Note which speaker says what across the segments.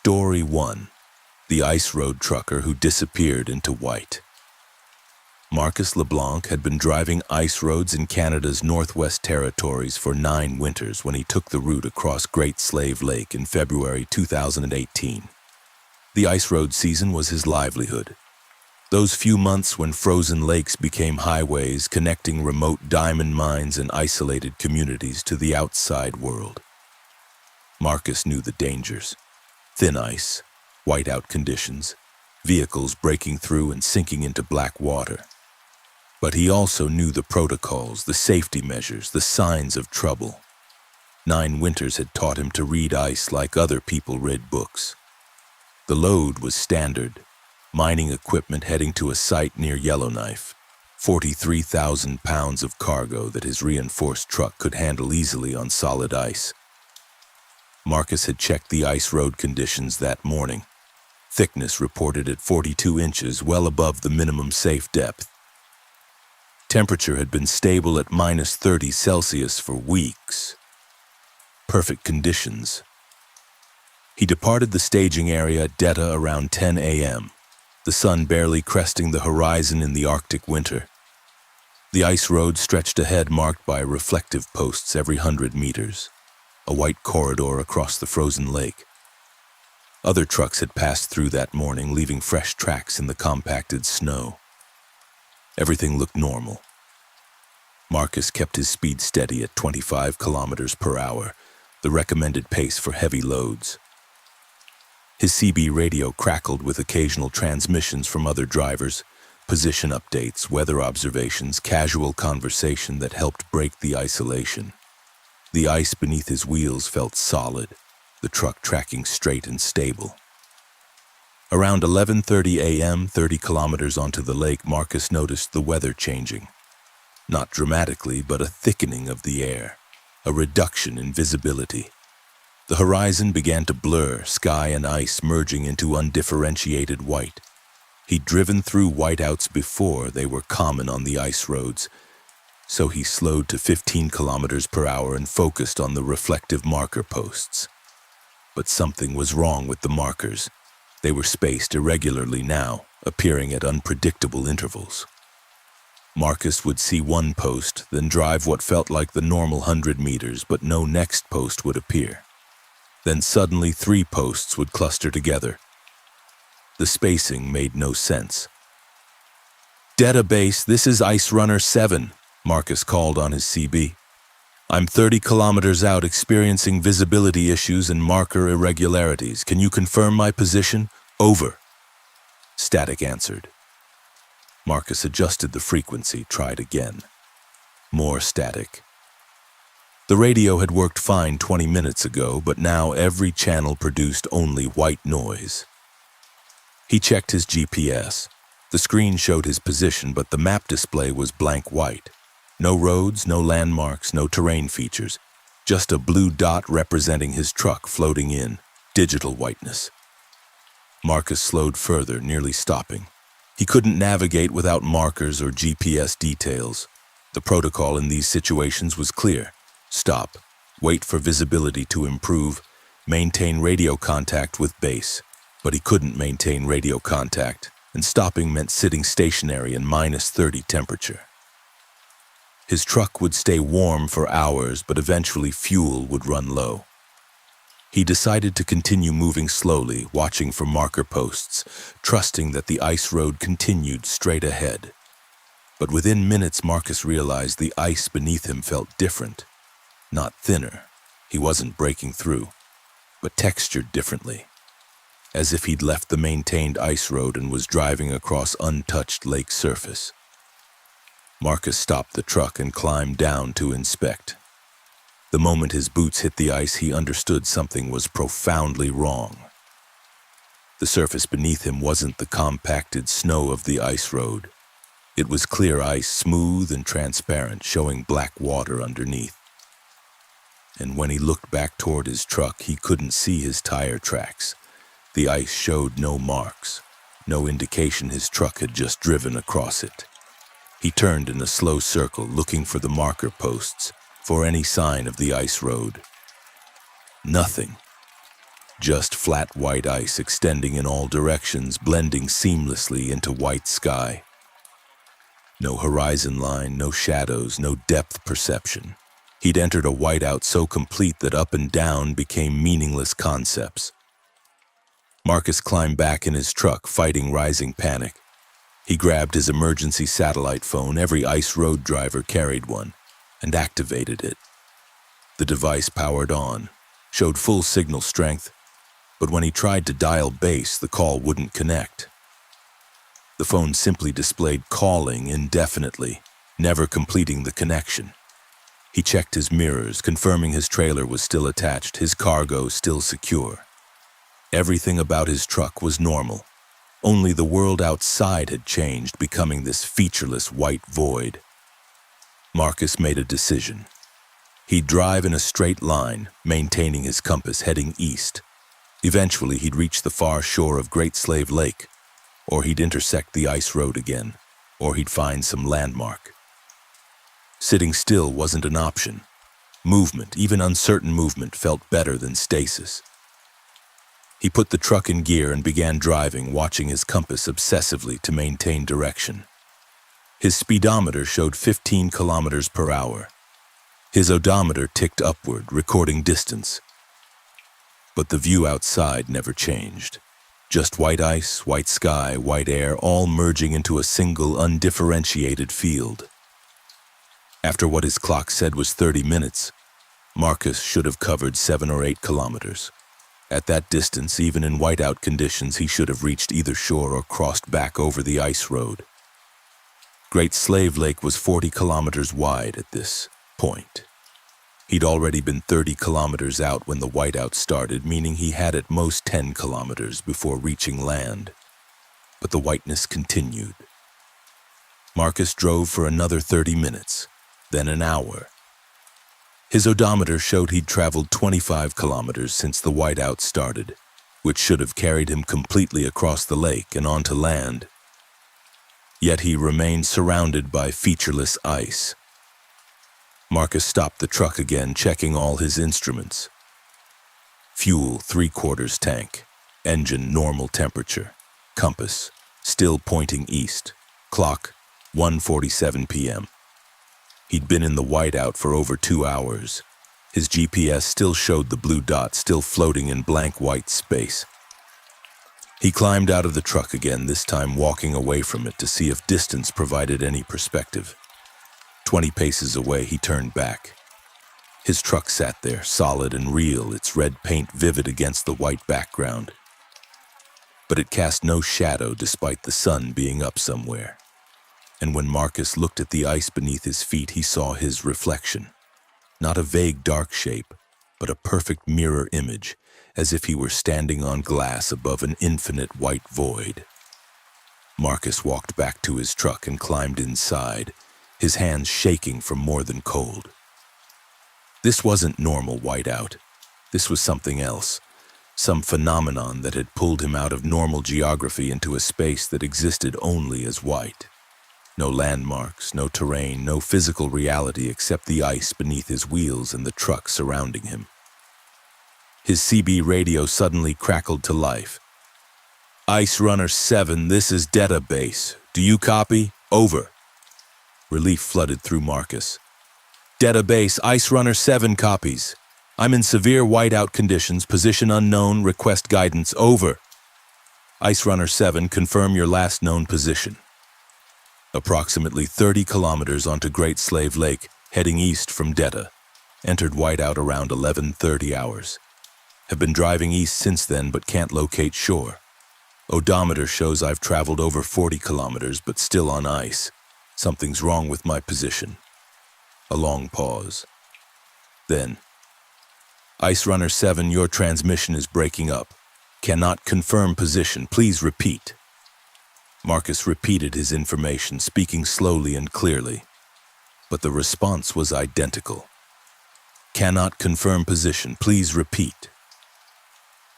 Speaker 1: Story 1. The Ice Road Trucker Who Disappeared into White. Marcus LeBlanc had been driving ice roads in Canada's Northwest Territories for 9 winters when he took the route across Great Slave Lake in February 2018. The ice road season was his livelihood. Those few months when frozen lakes became highways connecting remote diamond mines and isolated communities to the outside world. Marcus knew the dangers: thin ice, whiteout conditions, vehicles breaking through and sinking into black water. But he also knew the protocols, the safety measures, the signs of trouble. 9 winters had taught him to read ice like other people read books. The load was standard: mining equipment heading to a site near Yellowknife, 43,000 pounds of cargo that his reinforced truck could handle easily on solid ice. Marcus had checked the ice road conditions that morning. Thickness reported at 42 inches, well above the minimum safe depth. Temperature had been stable at -30 Celsius for weeks. Perfect conditions. He departed the staging area at Detta around 10 a.m., the sun barely cresting the horizon in the Arctic winter. The ice road stretched ahead, marked by reflective posts every 100 meters, a white corridor across the frozen lake. Other trucks had passed through that morning, leaving fresh tracks in the compacted snow. Everything looked normal. Marcus kept his speed steady at 25 kilometers per hour, the recommended pace for heavy loads. His CB radio crackled with occasional transmissions from other drivers, position updates, weather observations, casual conversation that helped break the isolation. The ice beneath his wheels felt solid, the truck tracking straight and stable. Around 11:30 a.m., 30 kilometers onto the lake, Marcus noticed the weather changing. Not dramatically, but a thickening of the air, a reduction in visibility. The horizon began to blur, sky and ice merging into undifferentiated white. He'd driven through whiteouts before; they were common on the ice roads. So he slowed to 15 kilometers per hour and focused on the reflective marker posts. But something was wrong with the markers. They were spaced irregularly now, appearing at unpredictable intervals. Marcus would see one post, then drive what felt like the normal 100 meters, but no next post would appear. Then suddenly 3 posts would cluster together. The spacing made no sense. "Detta Base, this is Ice Runner 7, Marcus called on his CB. "I'm 30 kilometers out, experiencing visibility issues and marker irregularities. Can you confirm my position? Over." Static answered. Marcus adjusted the frequency, tried again. More static. The radio had worked fine 20 minutes ago, but now every channel produced only white noise. He checked his GPS. The screen showed his position, but the map display was blank white. No roads, no landmarks, no terrain features. Just a blue dot representing his truck floating in, digital whiteness. Marcus slowed further, nearly stopping. He couldn't navigate without markers or GPS details. The protocol in these situations was clear: stop, wait for visibility to improve, maintain radio contact with base. But he couldn't maintain radio contact, and stopping meant sitting stationary in -30 temperature. His truck would stay warm for hours, but eventually fuel would run low. He decided to continue moving slowly, watching for marker posts, trusting that the ice road continued straight ahead. But within minutes, Marcus realized the ice beneath him felt different. Not thinner, he wasn't breaking through, but textured differently, as if he'd left the maintained ice road and was driving across untouched lake surface. Marcus stopped the truck and climbed down to inspect. The moment his boots hit the ice, he understood something was profoundly wrong. The surface beneath him wasn't the compacted snow of the ice road. It was clear ice, smooth and transparent, showing black water underneath. And when he looked back toward his truck, he couldn't see his tire tracks. The ice showed no marks, no indication his truck had just driven across it. He turned in a slow circle, looking for the marker posts, for any sign of the ice road. Nothing. just flat white ice extending in all directions, blending seamlessly into white sky. No horizon line, no shadows, no depth perception. He'd entered a whiteout so complete that up and down became meaningless concepts. Marcus climbed back in his truck, fighting rising panic. He grabbed his emergency satellite phone, every ice road driver carried one, and activated it. The device powered on, showed full signal strength, but when he tried to dial base, the call wouldn't connect. The phone simply displayed calling indefinitely, never completing the connection. He checked his mirrors, confirming his trailer was still attached, his cargo still secure. Everything about his truck was normal. Only the world outside had changed, becoming this featureless white void. Marcus made a decision. He'd drive in a straight line, maintaining his compass heading east. Eventually, he'd reach the far shore of Great Slave Lake, or he'd intersect the ice road again, or he'd find some landmark. Sitting still wasn't an option. Movement, even uncertain movement, felt better than stasis. He put the truck in gear and began driving, watching his compass obsessively to maintain direction. His speedometer showed 15 kilometers per hour. His odometer ticked upward, recording distance. But the view outside never changed. Just white ice, white sky, white air, all merging into a single, undifferentiated field. After what his clock said was 30 minutes, Marcus should have covered 7 or 8 kilometers. At that distance, even in whiteout conditions, he should have reached either shore or crossed back over the ice road. Great Slave Lake was 40 kilometers wide at this point. He'd already been 30 kilometers out when the whiteout started, meaning he had at most 10 kilometers before reaching land. But the whiteness continued. Marcus drove for another 30 minutes, then an hour. His odometer showed he'd traveled 25 kilometers since the whiteout started, which should have carried him completely across the lake and onto land. Yet he remained surrounded by featureless ice. Marcus stopped the truck again, checking all his instruments. Fuel, 3/4 tank. Engine, normal temperature. Compass, still pointing east. Clock, 1:47 p.m. He'd been in the whiteout for over 2 hours. His GPS still showed the blue dot, still floating in blank white space. He climbed out of the truck again, this time walking away from it to see if distance provided any perspective. 20 paces away, he turned back. His truck sat there, solid and real, its red paint vivid against the white background. But it cast no shadow despite the sun being up somewhere. And when Marcus looked at the ice beneath his feet, he saw his reflection. Not a vague dark shape, but a perfect mirror image, as if he were standing on glass above an infinite white void. Marcus walked back to his truck and climbed inside, his hands shaking from more than cold. This wasn't normal whiteout. This was something else, some phenomenon that had pulled him out of normal geography into a space that existed only as white. No landmarks, no terrain, no physical reality except the ice beneath his wheels and the truck surrounding him. His CB radio suddenly crackled to life. Ice Runner 7, this is Data Base. Do you copy? Over. Relief flooded through Marcus. Data Base, Ice Runner 7 copies. I'm in severe whiteout conditions, position unknown, request guidance, over. Ice Runner 7, confirm your last known position. Approximately 30 kilometers onto Great Slave Lake, heading east from Deta. Entered whiteout around 11:30 hours. Have been driving east since then, but can't locate shore. Odometer shows I've traveled over 40 kilometers, but still on ice. Something's wrong with my position. A long pause. Then, Ice Runner 7, your transmission is breaking up. Cannot confirm position. Please repeat. Marcus repeated his information, speaking slowly and clearly. But the response was identical. Cannot confirm position. Please repeat.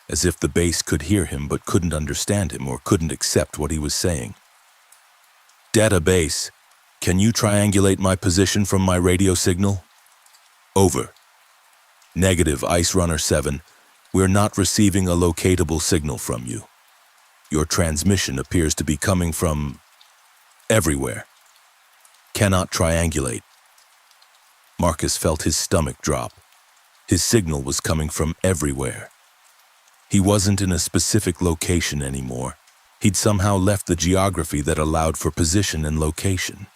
Speaker 1: As if the base could hear him but couldn't understand him or couldn't accept what he was saying. Data base, can you triangulate my position from my radio signal? Over. Negative, Ice Runner 7. We're not receiving a locatable signal from you. Your transmission appears to be coming from everywhere. Cannot triangulate. Marcus felt his stomach drop. His signal was coming from everywhere. He wasn't in a specific location anymore. He'd somehow left the geography that allowed for position and location.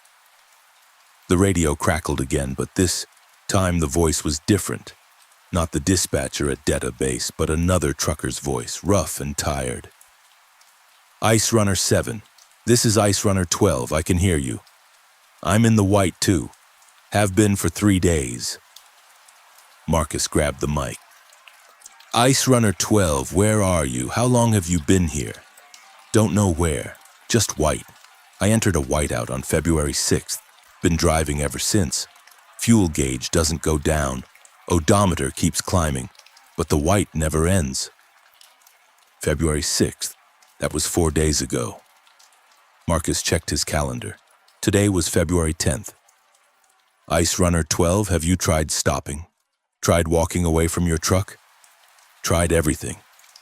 Speaker 1: The radio crackled again, but this time the voice was different. Not the dispatcher at Data Base, but another trucker's voice, rough and tired. Ice Runner 7. This is Ice Runner 12. I can hear you. I'm in the white too. Have been for 3 days. Marcus grabbed the mic. Ice Runner 12, where are you? How long have you been here? Don't know where. Just white. I entered a whiteout on February 6th. Been driving ever since. Fuel gauge doesn't go down. Odometer keeps climbing, but the white never ends. February 6th. That was 4 days ago. Marcus checked his calendar. Today was February 10th. Ice Runner 12, have you tried stopping? Tried walking away from your truck? Tried everything.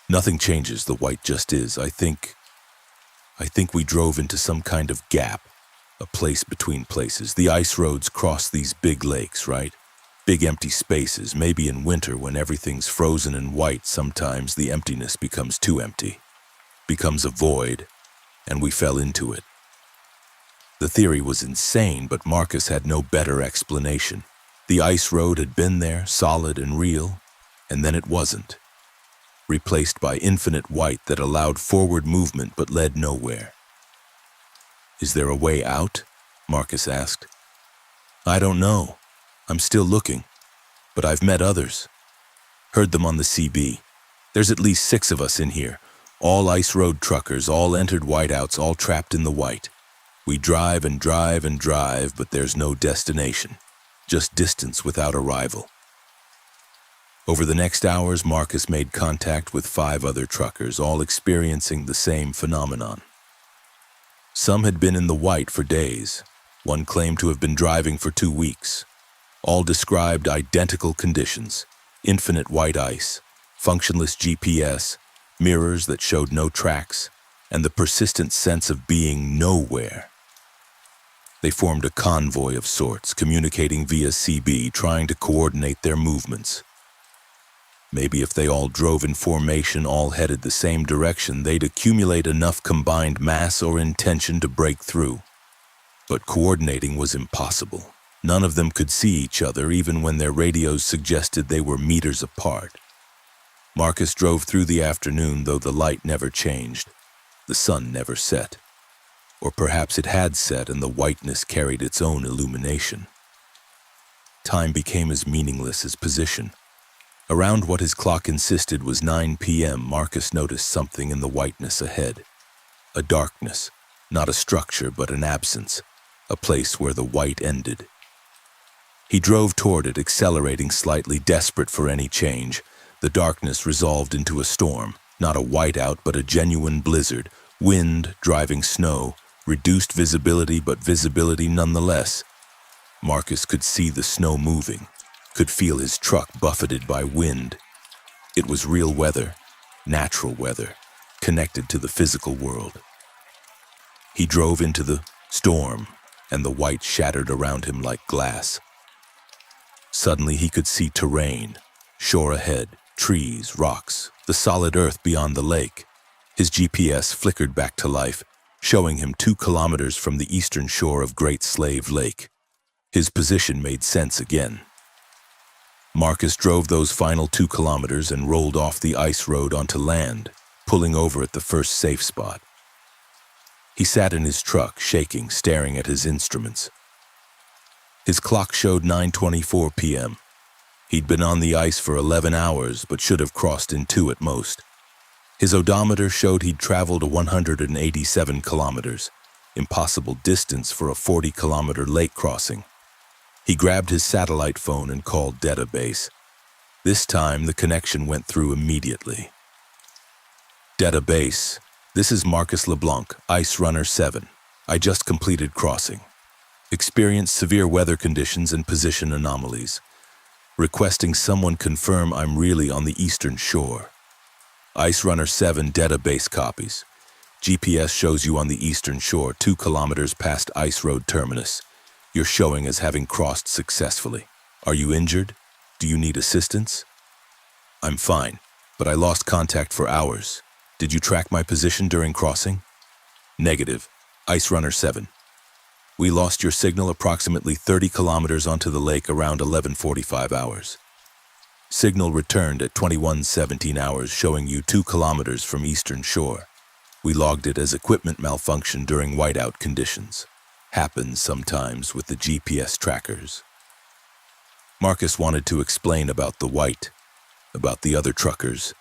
Speaker 1: Nothing changes, the white just is. I think we drove into some kind of gap, a place between places. The ice roads cross these big lakes, right? Big empty spaces. Maybe in winter when everything's frozen and white, sometimes the emptiness becomes too empty. Becomes a void, and we fell into it. The theory was insane, but Marcus had no better explanation. The ice road had been there, solid and real, and then it wasn't. Replaced by infinite white that allowed forward movement but led nowhere. Is there a way out? Marcus asked. I don't know. I'm still looking, but I've met others. Heard them on the CB. There's at least 6 of us in here. All ice road truckers, all entered whiteouts, all trapped in the white. We drive and drive and drive, but there's no destination. Just distance without arrival. Over the next hours, Marcus made contact with 5 other truckers, all experiencing the same phenomenon. Some had been in the white for days. One claimed to have been driving for 2 weeks. All described identical conditions: infinite white ice, functionless GPS, mirrors that showed no tracks, and the persistent sense of being nowhere. They formed a convoy of sorts, communicating via CB, trying to coordinate their movements. Maybe if they all drove in formation, all headed the same direction, they'd accumulate enough combined mass or intention to break through. But coordinating was impossible. None of them could see each other, even when their radios suggested they were meters apart. Marcus drove through the afternoon, though the light never changed. The sun never set. Or perhaps it had set and the whiteness carried its own illumination. Time became as meaningless as position. Around what his clock insisted was 9 p.m., Marcus noticed something in the whiteness ahead. A darkness, not a structure but an absence, a place where the white ended. He drove toward it, accelerating slightly, desperate for any change. The darkness resolved into a storm, not a whiteout but a genuine blizzard, wind, driving snow, reduced visibility but visibility nonetheless. Marcus could see the snow moving, could feel his truck buffeted by wind. It was real weather, natural weather, connected to the physical world. He drove into the storm, and the white shattered around him like glass. Suddenly he could see terrain, shore ahead, trees, rocks, the solid earth beyond the lake. His GPS flickered back to life, showing him 2 kilometers from the eastern shore of Great Slave Lake. His position made sense again. Marcus drove those final 2 kilometers and rolled off the ice road onto land, pulling over at the first safe spot. He sat in his truck, shaking, staring at his instruments. His clock showed 9:24 p.m. He'd been on the ice for 11 hours, but should have crossed in 2 at most. His odometer showed he'd traveled 187 kilometers, impossible distance for a 40-kilometer lake crossing. He grabbed his satellite phone and called Data Base. This time, the connection went through immediately. Data Base, this is Marcus LeBlanc, Ice Runner 7. I just completed crossing. Experienced severe weather conditions and position anomalies. Requesting someone confirm I'm really on the eastern shore. Ice Runner 7 database copies. GPS shows you on the eastern shore, 2 kilometers past Ice Road terminus. You're showing as having crossed successfully. Are you injured? Do you need assistance? I'm fine, but I lost contact for hours. Did you track my position during crossing? Negative. Ice Runner 7. We lost your signal approximately 30 kilometers onto the lake around 11:45 hours. Signal returned at 21:17 hours, showing you 2 kilometers from eastern shore. We logged it as equipment malfunction during whiteout conditions. Happens sometimes with the GPS trackers. Marcus wanted to explain about the white, about the other truckers,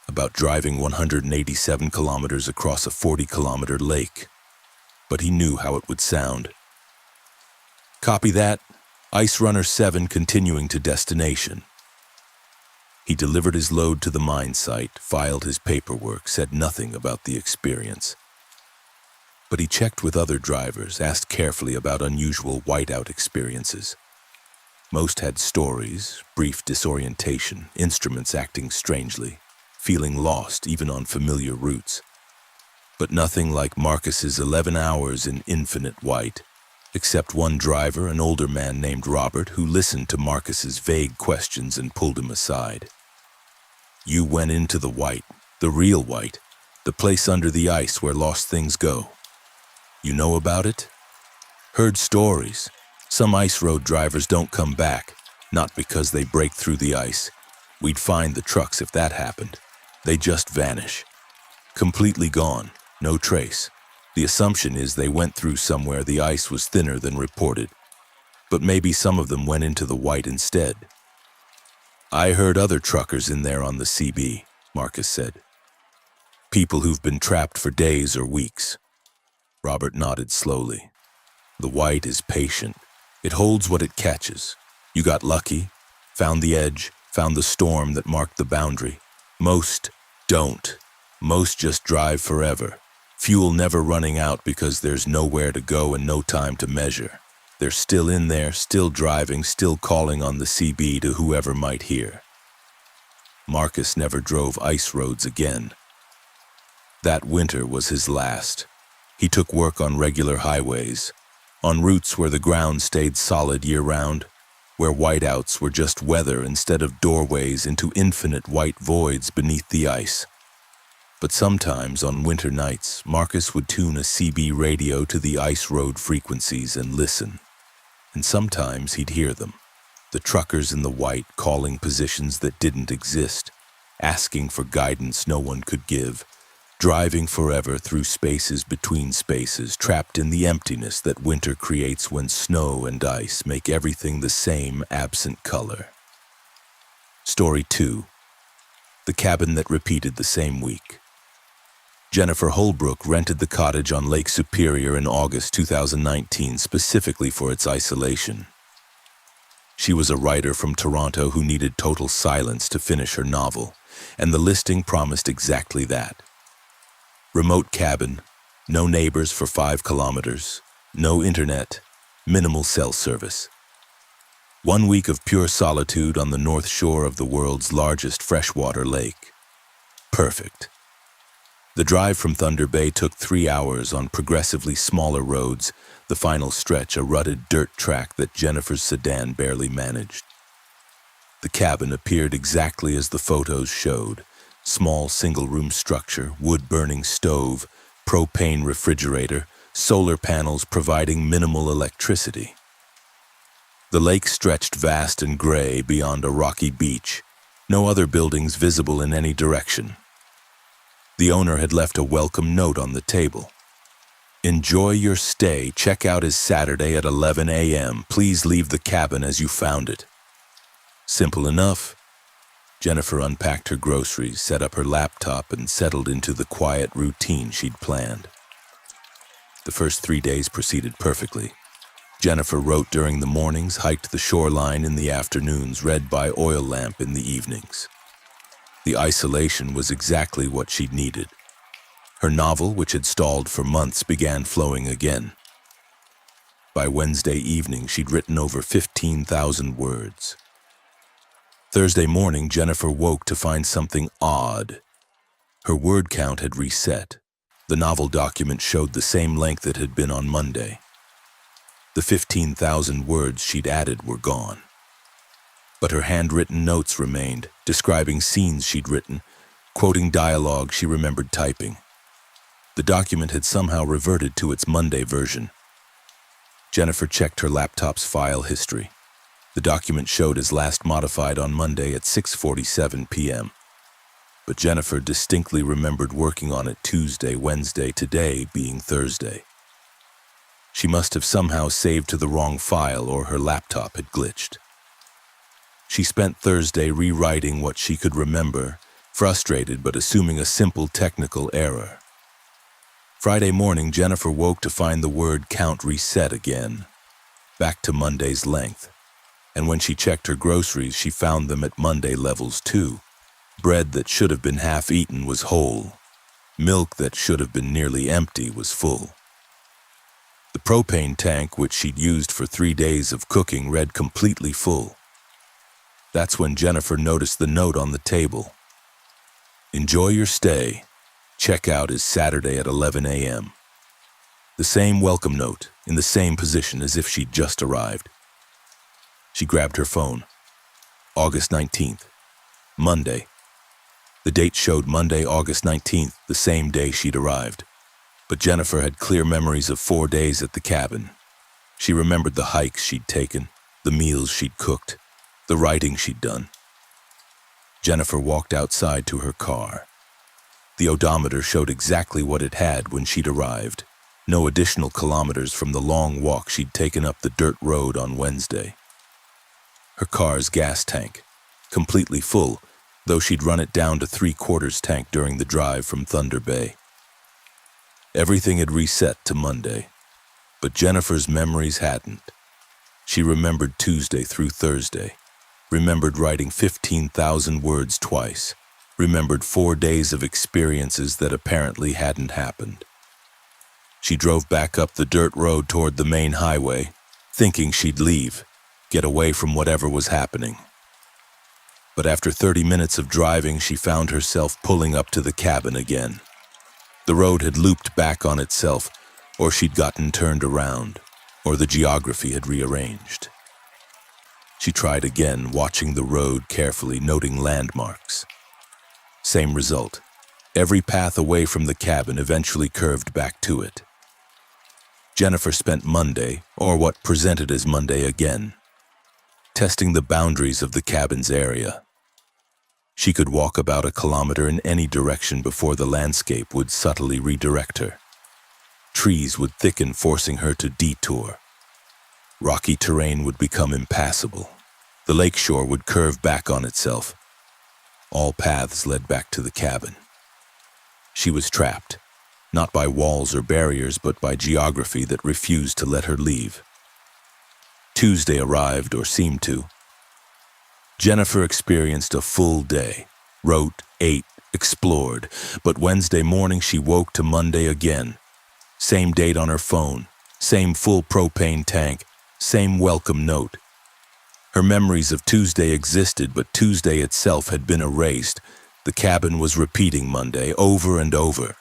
Speaker 1: about driving 187 kilometers across a 40-kilometer lake. But he knew how it would sound. Copy that. Ice Runner 7 continuing to destination. He delivered his load to the mine site, filed his paperwork, said nothing about the experience. But he checked with other drivers, asked carefully about unusual whiteout experiences. Most had stories, brief disorientation, instruments acting strangely, feeling lost even on familiar routes. But nothing like Marcus's 11 hours in infinite white, except one driver, an older man named Robert, who listened to Marcus's vague questions and pulled him aside. You went into the white, the real white, the place under the ice where lost things go. You know about it? Heard stories. Some ice road drivers don't come back, not because they break through the ice. We'd find the trucks if that happened. They just vanish. Completely gone, no trace. The assumption is they went through somewhere the ice was thinner than reported. But maybe some of them went into the white instead. I heard other truckers in there on the CB, Marcus said. People who've been trapped for days or weeks. Robert nodded slowly. The white is patient. It holds what it catches. You got lucky, found the edge, found the storm that marked the boundary. Most don't. Most just drive forever. Fuel never running out because there's nowhere to go and no time to measure. They're still in there, still driving, still calling on the CB to whoever might hear. Marcus never drove ice roads again. That winter was his last. He took work on regular highways, on routes where the ground stayed solid year-round, where whiteouts were just weather instead of doorways into infinite white voids beneath the ice. But sometimes on winter nights, Marcus would tune a CB radio to the ice road frequencies and listen. And sometimes he'd hear them, the truckers in the white calling positions that didn't exist, asking for guidance no one could give, driving forever through spaces between spaces, trapped in the emptiness that winter creates when snow and ice make everything the same absent color. Story 2. The cabin that repeated the same week. Jennifer Holbrook rented the cottage on Lake Superior in August 2019 specifically for its isolation. She was a writer from Toronto who needed total silence to finish her novel, and the listing promised exactly that. Remote cabin, no neighbors for 5 kilometers, no internet, minimal cell service. 1 week of pure solitude on the north shore of the world's largest freshwater lake. Perfect. The drive from Thunder Bay took 3 hours on progressively smaller roads, the final stretch a rutted dirt track that Jennifer's sedan barely managed. The cabin appeared exactly as the photos showed. Small single-room structure, wood-burning stove, propane refrigerator, solar panels providing minimal electricity. The lake stretched vast and gray beyond a rocky beach, no other buildings visible in any direction. The owner had left a welcome note on the table. Enjoy your stay. Checkout is Saturday at 11 a.m. Please leave the cabin as you found it. Simple enough. Jennifer unpacked her groceries, set up her laptop, and settled into the quiet routine she'd planned. The first 3 days proceeded perfectly. Jennifer wrote during the mornings, hiked the shoreline in the afternoons, read by oil lamp in the evenings. The isolation was exactly what she'd needed. Her novel, which had stalled for months, began flowing again. By Wednesday evening, she'd written over 15,000 words. Thursday morning, Jennifer woke to find something odd. Her word count had reset. The novel document showed the same length it had been on Monday. The 15,000 words she'd added were gone. But her handwritten notes remained, describing scenes she'd written, quoting dialogue she remembered typing. The document had somehow reverted to its Monday version. Jennifer checked her laptop's file history. The document showed as last modified on Monday at 6:47 p.m. But Jennifer distinctly remembered working on it Tuesday, Wednesday, today being Thursday. She must have somehow saved to the wrong file or her laptop had glitched. She spent Thursday rewriting what she could remember, frustrated but assuming a simple technical error. Friday morning, Jennifer woke to find the word count reset again, back to Monday's length. And when she checked her groceries, she found them at Monday levels too. Bread that should have been half eaten was whole. Milk that should have been nearly empty was full. The propane tank, which she'd used for 3 days of cooking, read completely full. That's when Jennifer noticed the note on the table. Enjoy your stay. Checkout is Saturday at 11 a.m. The same welcome note, in the same position as if she'd just arrived. She grabbed her phone. August 19th. Monday. The date showed Monday, August 19th, the same day she'd arrived. But Jennifer had clear memories of 4 days at the cabin. She remembered the hikes she'd taken, the meals she'd cooked, the writing she'd done. Jennifer walked outside to her car. The odometer showed exactly what it had when she'd arrived. No additional kilometers from the long walk she'd taken up the dirt road on Wednesday. Her car's gas tank, completely full, though she'd run it down to 3/4 tank during the drive from Thunder Bay. Everything had reset to Monday, but Jennifer's memories hadn't. She remembered Tuesday through Thursday, remembered writing 15,000 words twice, remembered 4 days of experiences that apparently hadn't happened. She drove back up the dirt road toward the main highway, thinking she'd leave, get away from whatever was happening. But after 30 minutes of driving, she found herself pulling up to the cabin again. The road had looped back on itself, or she'd gotten turned around, or the geography had rearranged. She tried again, watching the road carefully, noting landmarks. Same result. Every path away from the cabin eventually curved back to it. Jennifer spent Monday, or what presented as Monday again, testing the boundaries of the cabin's area. She could walk about a kilometer in any direction before the landscape would subtly redirect her. Trees would thicken, forcing her to detour. Rocky terrain would become impassable. The lakeshore would curve back on itself. All paths led back to the cabin. She was trapped, not by walls or barriers, but by geography that refused to let her leave. Tuesday arrived, or seemed to. Jennifer experienced a full day, wrote, ate, explored, but Wednesday morning she woke to Monday again. Same date on her phone, same full propane tank, same welcome note. Her memories of Tuesday existed, but Tuesday itself had been erased. The cabin was repeating Monday over and over,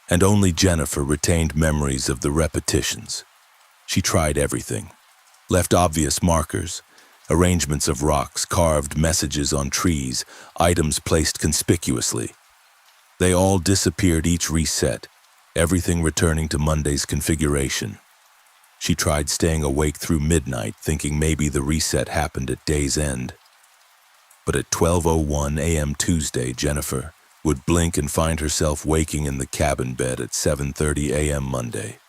Speaker 1: and only Jennifer retained memories of the repetitions. She tried everything, left obvious markers, arrangements of rocks, carved messages on trees, items placed conspicuously. They all disappeared, each reset, everything returning to Monday's configuration. She tried staying awake through midnight, thinking maybe the reset happened at day's end. But at 12:01 a.m. Tuesday, Jennifer would blink and find herself waking in the cabin bed at 7:30 a.m. Monday.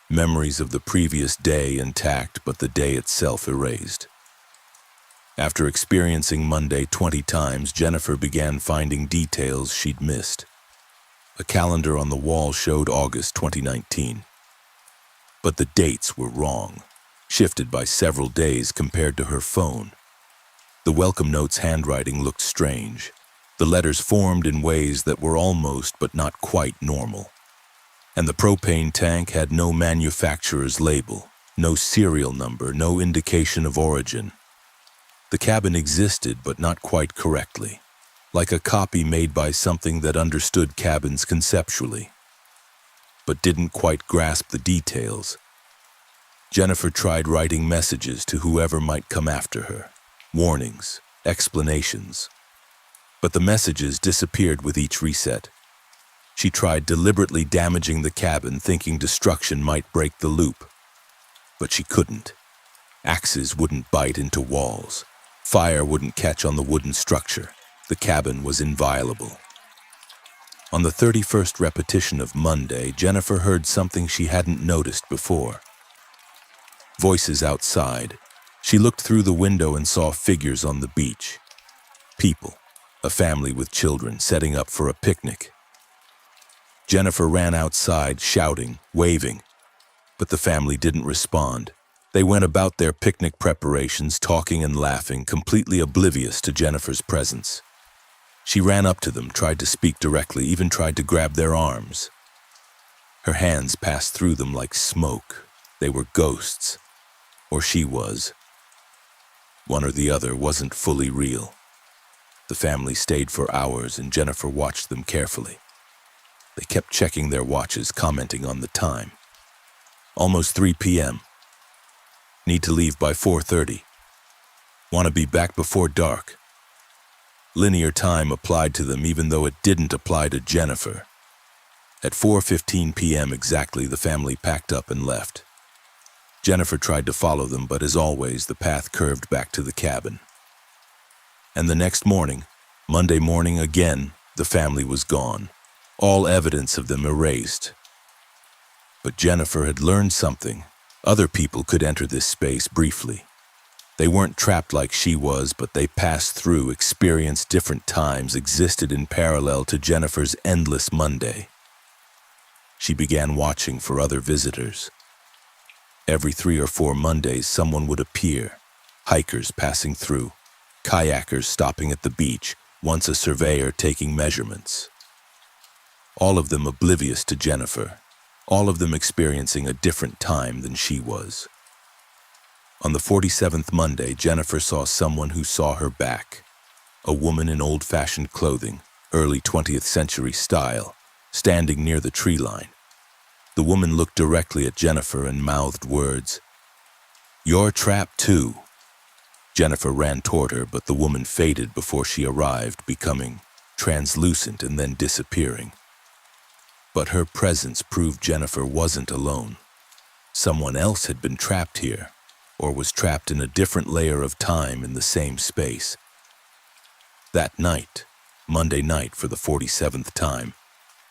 Speaker 1: Memories of the previous day intact, but the day itself erased. After experiencing Monday 20 times, Jennifer began finding details she'd missed. A calendar on the wall showed August 2019. But the dates were wrong, shifted by several days compared to her phone. The welcome note's handwriting looked strange. The letters formed in ways that were almost but not quite normal. And the propane tank had no manufacturer's label, no serial number, no indication of origin. The cabin existed, but not quite correctly, like a copy made by something that understood cabins conceptually, but didn't quite grasp the details. Jennifer tried writing messages to whoever might come after her, warnings, explanations. But the messages disappeared with each reset. She tried deliberately damaging the cabin, thinking destruction might break the loop. But she couldn't. Axes wouldn't bite into walls. Fire wouldn't catch on the wooden structure. The cabin was inviolable. On the 31st repetition of Monday, Jennifer heard something she hadn't noticed before. Voices outside. She looked through the window and saw figures on the beach. People, a family with children setting up for a picnic. Jennifer ran outside, shouting, waving, but the family didn't respond. They went about their picnic preparations, talking and laughing, completely oblivious to Jennifer's presence. She ran up to them, tried to speak directly, even tried to grab their arms. Her hands passed through them like smoke. They were ghosts. Or she was. One or the other wasn't fully real. The family stayed for hours and Jennifer watched them carefully. They kept checking their watches, commenting on the time. Almost 3 p.m. Need to leave by 4:30. Want to be back before dark. Linear time applied to them even though it didn't apply to Jennifer. At 4:15 p.m. exactly, the family packed up and left. Jennifer tried to follow them, but as always, the path curved back to the cabin. And the next morning, Monday morning again, the family was gone. All evidence of them erased. But Jennifer had learned something. Other people could enter this space briefly. They weren't trapped like she was, but they passed through, experienced different times, existed in parallel to Jennifer's endless Monday. She began watching for other visitors. Every 3 or 4 Mondays, someone would appear. Hikers passing through, kayakers stopping at the beach, once a surveyor taking measurements. All of them oblivious to Jennifer, all of them experiencing a different time than she was. On the 47th Monday, Jennifer saw someone who saw her back. A woman in old-fashioned clothing, early 20th century style, standing near the tree line. The woman looked directly at Jennifer and mouthed words. "You're trapped too." Jennifer ran toward her, but the woman faded before she arrived, becoming translucent and then disappearing. But her presence proved Jennifer wasn't alone. Someone else had been trapped here, or was trapped in a different layer of time in the same space. That night, Monday night for the 47th time,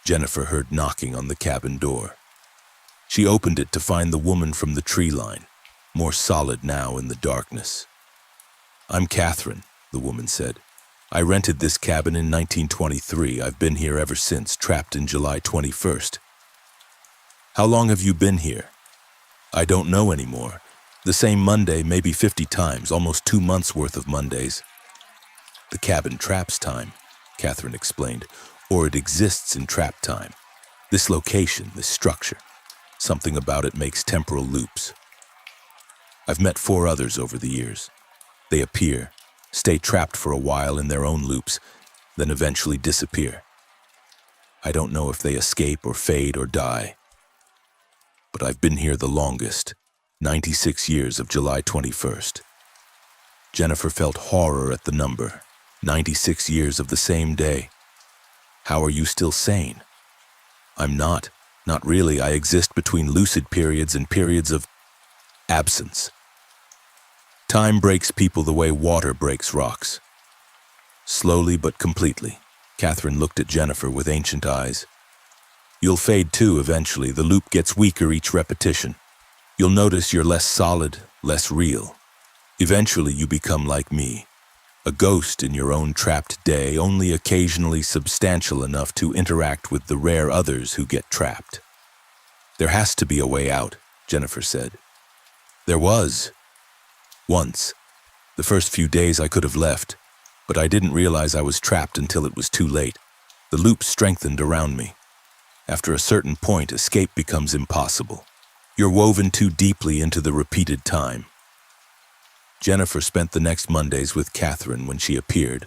Speaker 1: Jennifer heard knocking on the cabin door. She opened it to find the woman from the tree line, more solid now in the darkness. "I'm Catherine," the woman said. "I rented this cabin in 1923. I've been here ever since, trapped in July 21st. "How long have you been here?" "I don't know anymore. The same Monday, maybe 50 times, almost 2 months worth of Mondays." "The cabin traps time," Catherine explained, "or it exists in trap time. This location, this structure, something about it makes temporal loops. I've met 4 others over the years. They appear, stay trapped for a while in their own loops, then eventually disappear. I don't know if they escape or fade or die. But I've been here the longest, 96 years of July 21st. Jennifer felt horror at the number, 96 years of the same day. "How are you still sane?" "I'm not really. I exist between lucid periods and periods of absence. Time breaks people the way water breaks rocks." Slowly but completely, Catherine looked at Jennifer with ancient eyes. "You'll fade too eventually. The loop gets weaker each repetition. You'll notice you're less solid, less real. Eventually you become like me, a ghost in your own trapped day, only occasionally substantial enough to interact with the rare others who get trapped." "There has to be a way out," Jennifer said. "There was. Once. The first few days I could have left, but I didn't realize I was trapped until it was too late. The loop strengthened around me. After a certain point, escape becomes impossible. You're woven too deeply into the repeated time." Jennifer spent the next Mondays with Catherine when she appeared.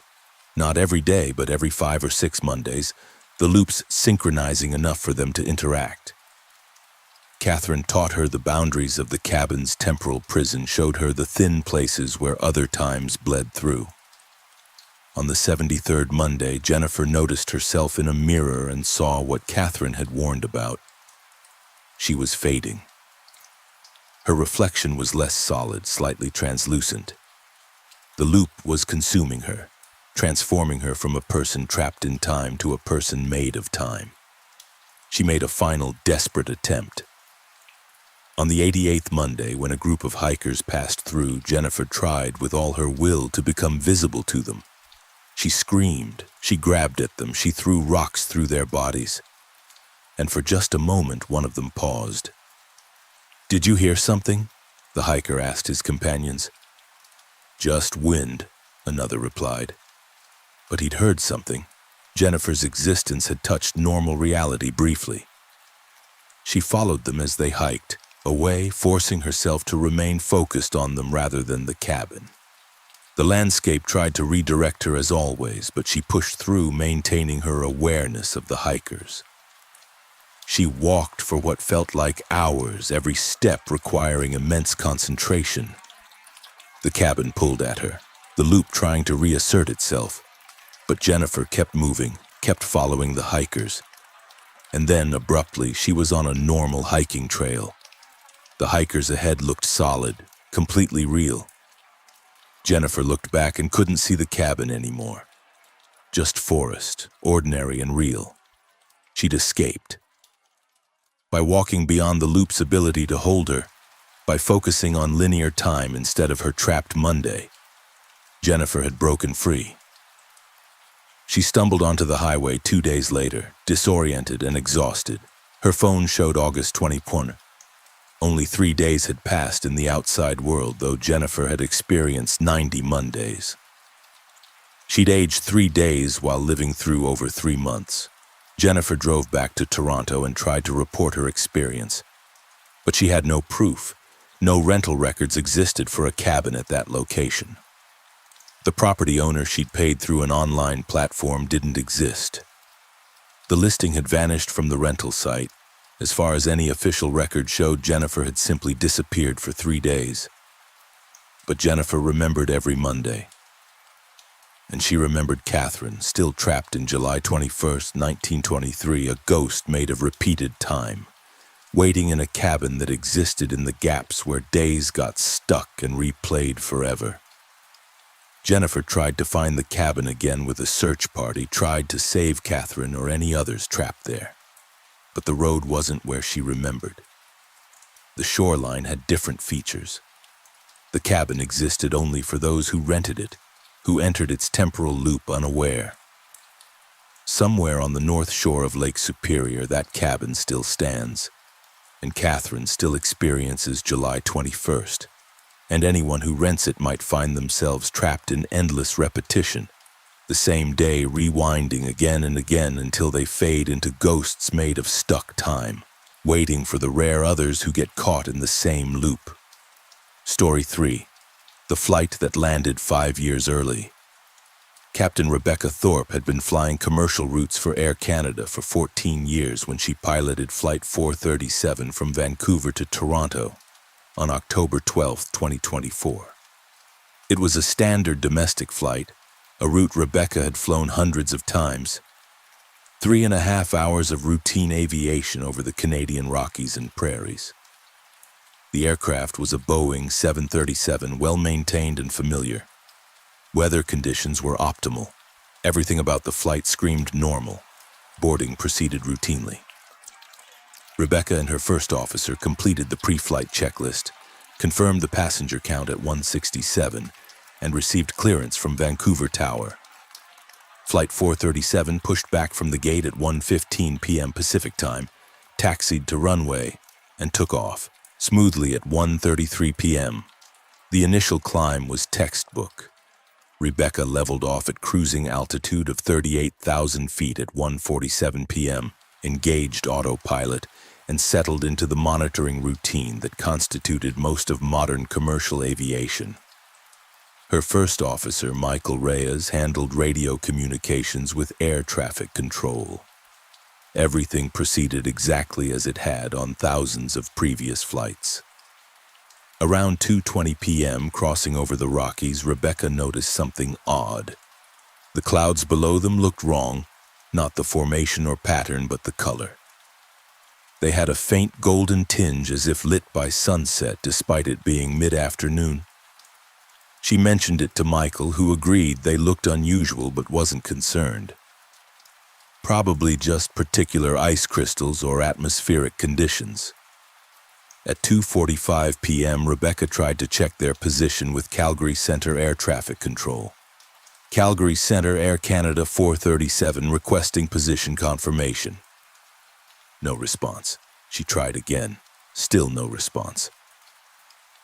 Speaker 1: Not every day, but every 5 or 6 Mondays, the loops synchronizing enough for them to interact. Catherine taught her the boundaries of the cabin's temporal prison, showed her the thin places where other times bled through. On the 73rd Monday, Jennifer noticed herself in a mirror and saw what Catherine had warned about. She was fading. Her reflection was less solid, slightly translucent. The loop was consuming her, transforming her from a person trapped in time to a person made of time. She made a final, desperate attempt. On the 88th Monday, when a group of hikers passed through, Jennifer tried with all her will to become visible to them. She screamed, she grabbed at them, she threw rocks through their bodies. And for just a moment, one of them paused. "Did you hear something?" the hiker asked his companions. "Just wind," another replied. But he'd heard something. Jennifer's existence had touched normal reality briefly. She followed them as they hiked, away, forcing herself to remain focused on them rather than the cabin. The landscape tried to redirect her as always, but she pushed through, maintaining her awareness of the hikers. She walked for what felt like hours, every step requiring immense concentration. The cabin pulled at her, the loop trying to reassert itself, but Jennifer kept moving, kept following the hikers. And then, abruptly, she was on a normal hiking trail. The hikers ahead looked solid, completely real. Jennifer looked back and couldn't see the cabin anymore. Just forest, ordinary and real. She'd escaped. By walking beyond the loop's ability to hold her, by focusing on linear time instead of her trapped Monday, Jennifer had broken free. She stumbled onto the highway 2 days later, disoriented and exhausted. Her phone showed August 20. Only 3 days had passed in the outside world, though Jennifer had experienced 90 Mondays. She'd aged 3 days while living through over 3 months. Jennifer drove back to Toronto and tried to report her experience. But she had no proof. No rental records existed for a cabin at that location. The property owner she'd paid through an online platform didn't exist. The listing had vanished from the rental site. As far as any official record showed, Jennifer had simply disappeared for 3 days. But Jennifer remembered every Monday. And she remembered Catherine, still trapped in July 21st, 1923, a ghost made of repeated time, waiting in a cabin that existed in the gaps where days got stuck and replayed forever. Jennifer tried to find the cabin again with a search party, tried to save Catherine or any others trapped there. But the road wasn't where she remembered. The shoreline had different features. The cabin existed only for those who rented it, who entered its temporal loop unaware. Somewhere on the north shore of Lake Superior, that cabin still stands, and Catherine still experiences July 21st, and anyone who rents it might find themselves trapped in endless repetition, the same day rewinding again and again until they fade into ghosts made of stuck time, waiting for the rare others who get caught in the same loop. Story 3. The flight that landed 5 years early. Captain Rebecca Thorpe had been flying commercial routes for Air Canada for 14 years when she piloted Flight 437 from Vancouver to Toronto on October 12, 2024. It was a standard domestic flight, a route Rebecca had flown hundreds of times. 3.5 hours of routine aviation over the Canadian Rockies and Prairies. The aircraft was a Boeing 737, well-maintained and familiar. Weather conditions were optimal. Everything about the flight screamed normal. Boarding proceeded routinely. Rebecca and her first officer completed the pre-flight checklist, confirmed the passenger count at 167, and received clearance from Vancouver Tower. Flight 437 pushed back from the gate at 1:15 p.m. Pacific Time, taxied to runway, and took off, smoothly at 1:33 p.m. The initial climb was textbook. Rebecca leveled off at cruising altitude of 38,000 feet at 1:47 p.m., engaged autopilot, and settled into the monitoring routine that constituted most of modern commercial aviation. Her first officer, Michael Reyes, handled radio communications with air traffic control. Everything proceeded exactly as it had on thousands of previous flights. Around 2:20 p.m., crossing over the Rockies, Rebecca noticed something odd. The clouds below them looked wrong, not the formation or pattern, but the color. They had a faint golden tinge as if lit by sunset, despite it being mid-afternoon. She mentioned it to Michael, who agreed they looked unusual but wasn't concerned. Probably just particular ice crystals or atmospheric conditions. At 2:45 p.m., Rebecca tried to check their position with Calgary Center Air Traffic Control. Calgary Center, Air Canada 437, requesting position confirmation. No response. She tried again. Still no response.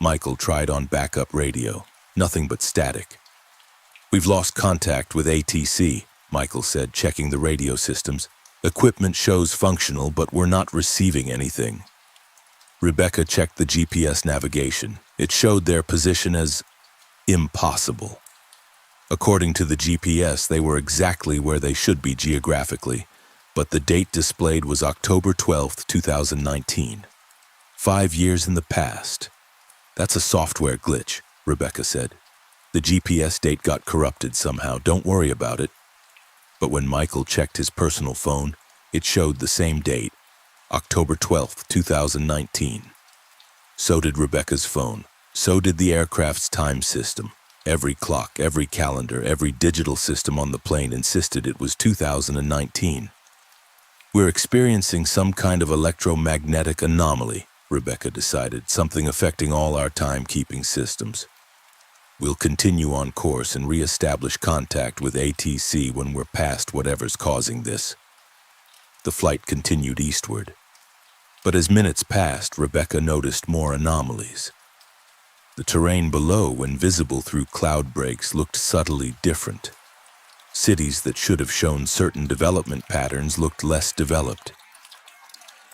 Speaker 1: Michael tried on backup radio. Nothing but static. "We've lost contact with ATC," Michael said, checking the radio systems. "Equipment shows functional, but we're not receiving anything." Rebecca checked the GPS navigation. It showed their position as impossible. According to the GPS, they were exactly where they should be geographically, but the date displayed was October 12, 2019. 5 years in the past. "That's a software glitch," Rebecca said. "The GPS date got corrupted somehow. Don't worry about it." But when Michael checked his personal phone, it showed the same date, October 12, 2019. So did Rebecca's phone. So did the aircraft's time system. Every clock, every calendar, every digital system on the plane insisted it was 2019. "We're experiencing some kind of electromagnetic anomaly," Rebecca decided, "something affecting all our timekeeping systems. We'll continue on course and re-establish contact with ATC when we're past whatever's causing this." The flight continued eastward. But as minutes passed, Rebecca noticed more anomalies. The terrain below, when visible through cloud breaks, looked subtly different. Cities that should have shown certain development patterns looked less developed.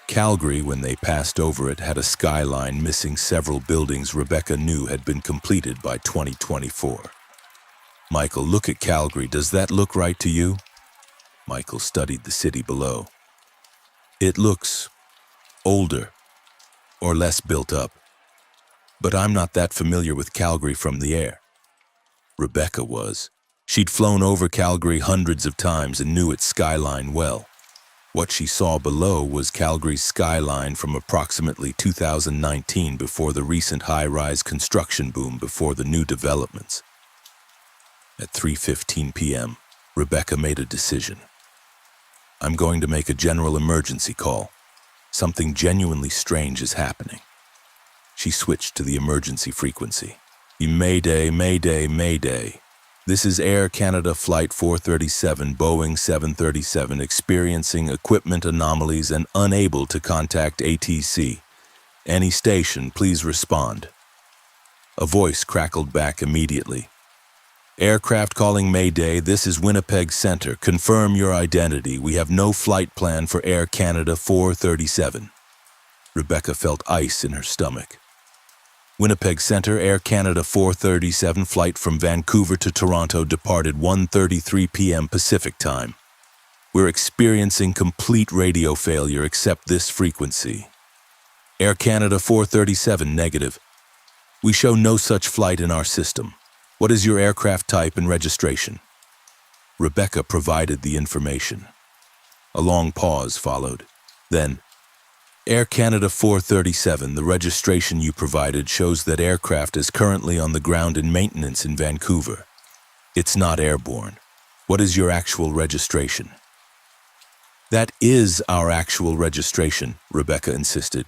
Speaker 1: Calgary, when they passed over it, had a skyline missing several buildings Rebecca knew had been completed by 2024. "Michael, look at Calgary. Does that look right to you?" Michael studied the city below. "It looks older, or less built up. But I'm not that familiar with Calgary from the air." Rebecca was. She'd flown over Calgary hundreds of times and knew its skyline well. What she saw below was Calgary's skyline from approximately 2019, before the recent high-rise construction boom, before the new developments. At 3:15 p.m., Rebecca made a decision. "I'm going to make a general emergency call. Something genuinely strange is happening." She switched to the emergency frequency. "Mayday, mayday, mayday. This is Air Canada Flight 437, Boeing 737, experiencing equipment anomalies and unable to contact ATC. Any station, please respond." A voice crackled back immediately. "Aircraft calling Mayday, this is Winnipeg Center. Confirm your identity. We have no flight plan for Air Canada 437. Rebecca felt ice in her stomach. "Winnipeg Center, Air Canada 437, flight from Vancouver to Toronto departed 1:33 p.m. Pacific Time. We're experiencing complete radio failure except this frequency. Air Canada 437, negative. We show no such flight in our system. What is your aircraft type and registration?" Rebecca provided the information. A long pause followed. Then, "Air Canada 437, the registration you provided shows that aircraft is currently on the ground in maintenance in Vancouver. It's not airborne. What is your actual registration?" "That is our actual registration," Rebecca insisted.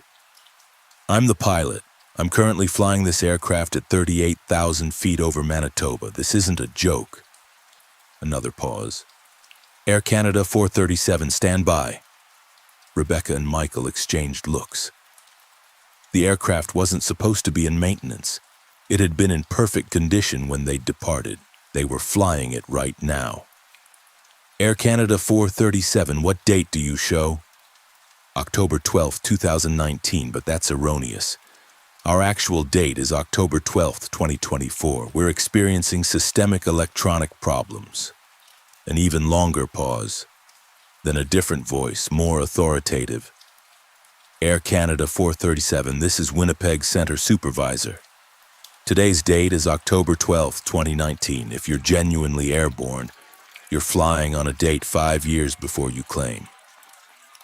Speaker 1: "I'm the pilot. I'm currently flying this aircraft at 38,000 feet over Manitoba. This isn't a joke." Another pause. "Air Canada 437, stand by." Rebecca and Michael exchanged looks. The aircraft wasn't supposed to be in maintenance. It had been in perfect condition when they departed. They were flying it right now. "Air Canada 437, what date do you show?" "October 12, 2019, but that's erroneous. Our actual date is October 12th, 2024. We're experiencing systemic electronic problems. An even longer pause. Then a different voice, more authoritative. Air Canada 437, this is Winnipeg Center Supervisor. Today's date is October 12th, 2019. If you're genuinely airborne, you're flying on a date 5 years before you claim.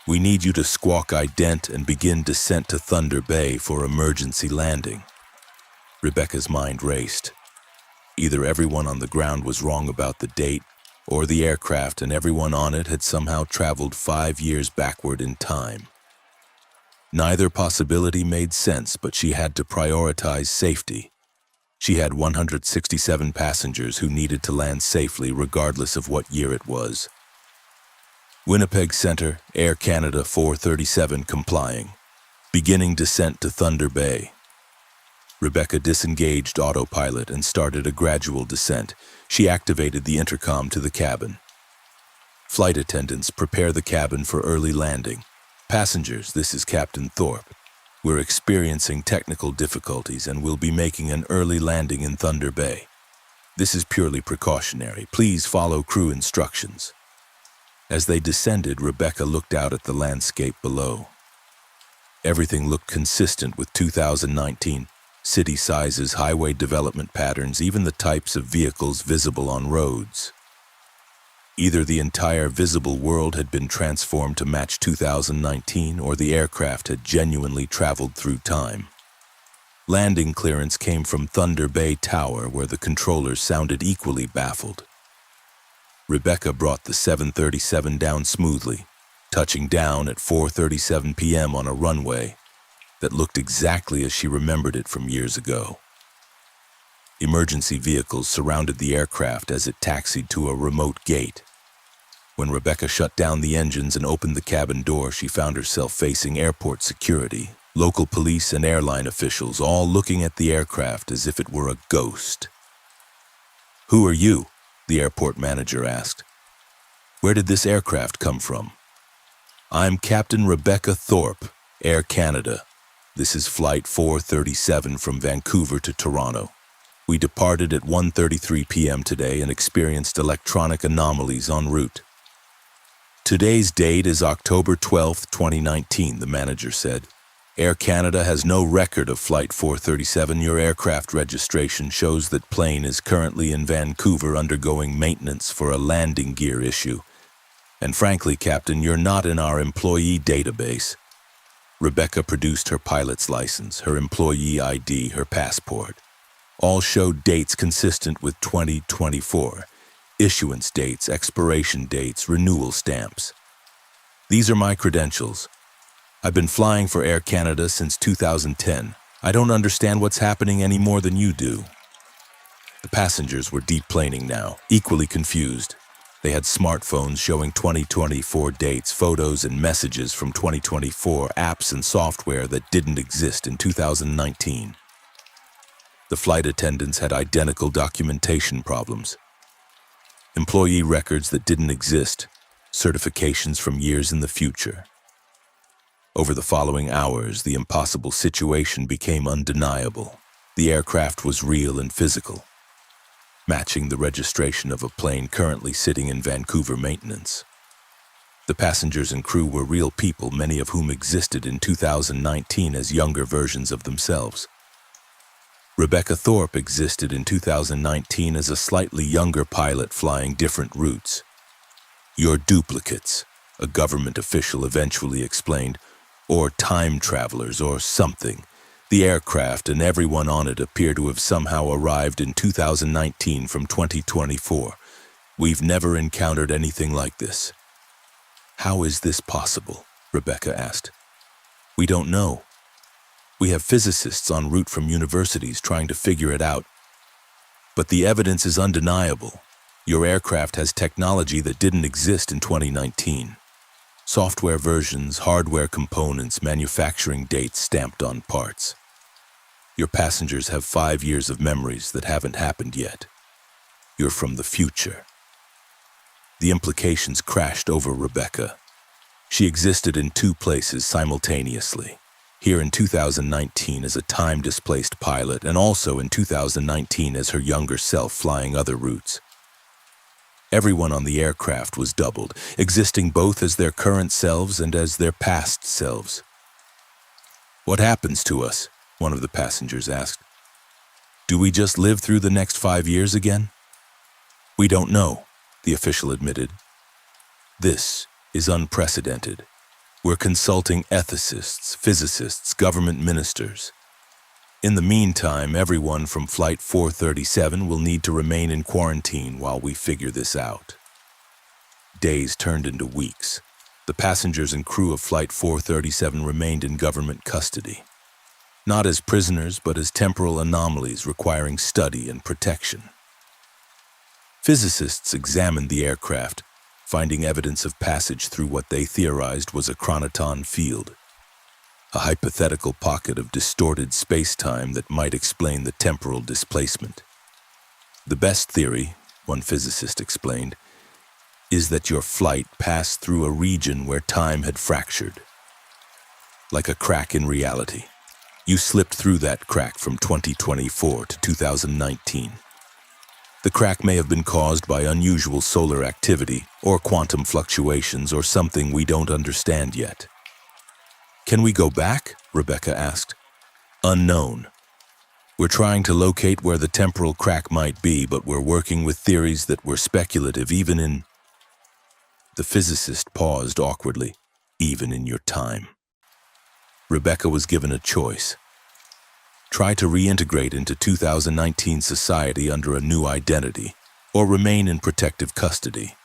Speaker 1: We need you to squawk ident and begin descent to Thunder Bay for emergency landing. Rebecca's mind raced. Either everyone on the ground was wrong about the date, or the aircraft and everyone on it had somehow traveled 5 years backward in time. Neither possibility made sense, but she had to prioritize safety. She had 167 passengers who needed to land safely regardless of what year it was. Winnipeg Center, Air Canada 437 complying. Beginning descent to Thunder Bay. Rebecca disengaged autopilot and started a gradual descent. She activated the intercom to the cabin. Flight attendants, prepare the cabin for early landing. Passengers, this is Captain Thorpe. We're experiencing technical difficulties and we'll be making an early landing in Thunder Bay. This is purely precautionary. Please follow crew instructions. As they descended, Rebecca looked out at the landscape below. Everything looked consistent with 2019. City sizes, highway development patterns, even the types of vehicles visible on roads. Either the entire visible world had been transformed to match 2019, or the aircraft had genuinely traveled through time. Landing clearance came from Thunder Bay Tower, where the controllers sounded equally baffled. Rebecca brought the 737 down smoothly, touching down at 4:37 p.m. on a runway that looked exactly as she remembered it from years ago. Emergency vehicles surrounded the aircraft as it taxied to a remote gate. When Rebecca shut down the engines and opened the cabin door, she found herself facing airport security, local police and airline officials, all looking at the aircraft as if it were a ghost. "Who are you?" the airport manager asked. "Where did this aircraft come from?" "I'm Captain Rebecca Thorpe, Air Canada. This is Flight 437 from Vancouver to Toronto. We departed at 1:33 p.m. today and experienced electronic anomalies en route." "Today's date is October 12th, 2019, the manager said. "Air Canada has no record of Flight 437. Your aircraft registration shows that plane is currently in Vancouver undergoing maintenance for a landing gear issue. And frankly, Captain, you're not in our employee database." Rebecca produced her pilot's license, her employee ID, her passport. All showed dates consistent with 2024. Issuance dates, expiration dates, renewal stamps. "These are my credentials. I've been flying for Air Canada since 2010. I don't understand what's happening any more than you do." The passengers were deplaning now, equally confused. They had smartphones showing 2024 dates, photos and messages from 2024, apps and software that didn't exist in 2019. The flight attendants had identical documentation problems. Employee records that didn't exist, certifications from years in the future. Over the following hours, the impossible situation became undeniable. The aircraft was real and physical, matching the registration of a plane currently sitting in Vancouver maintenance. The passengers and crew were real people, many of whom existed in 2019 as younger versions of themselves. Rebecca Thorpe existed in 2019 as a slightly younger pilot flying different routes. "You're duplicates," a government official eventually explained, "or time travelers or something. The aircraft and everyone on it appear to have somehow arrived in 2019 from 2024. We've never encountered anything like this." "How is this possible?" Rebecca asked. "We don't know. We have physicists en route from universities trying to figure it out. But the evidence is undeniable. Your aircraft has technology that didn't exist in 2019. Software versions, hardware components, manufacturing dates stamped on parts. Your passengers have 5 years of memories that haven't happened yet. You're from the future." The implications crashed over Rebecca. She existed in 2 places simultaneously. here in 2019 as a time-displaced pilot, and also in 2019 as her younger self flying other routes. Everyone on the aircraft was doubled, existing both as their current selves and as their past selves. "What happens to us?" one of the passengers asked. "Do we just live through the next 5 years again?" "We don't know," the official admitted. "This is unprecedented. We're consulting ethicists, physicists, government ministers. In the meantime, everyone from Flight 437 will need to remain in quarantine while we figure this out." Days turned into weeks. The passengers and crew of Flight 437 remained in government custody, not as prisoners but as temporal anomalies requiring study and protection. Physicists examined the aircraft, finding evidence of passage through what they theorized was a chronoton field, a hypothetical pocket of distorted space-time that might explain the temporal displacement. "The best theory," one physicist explained, "is that your flight passed through a region where time had fractured. Like a crack in reality. You slipped through that crack from 2024 to 2019. The crack may have been caused by unusual solar activity or quantum fluctuations or something we don't understand yet." "Can we go back?" Rebecca asked. "Unknown. We're trying to locate where the temporal crack might be, but we're working with theories that were speculative even in..." The physicist paused awkwardly. "Even in your time." Rebecca was given a choice. Try to reintegrate into 2019 society under a new identity, or remain in protective custody.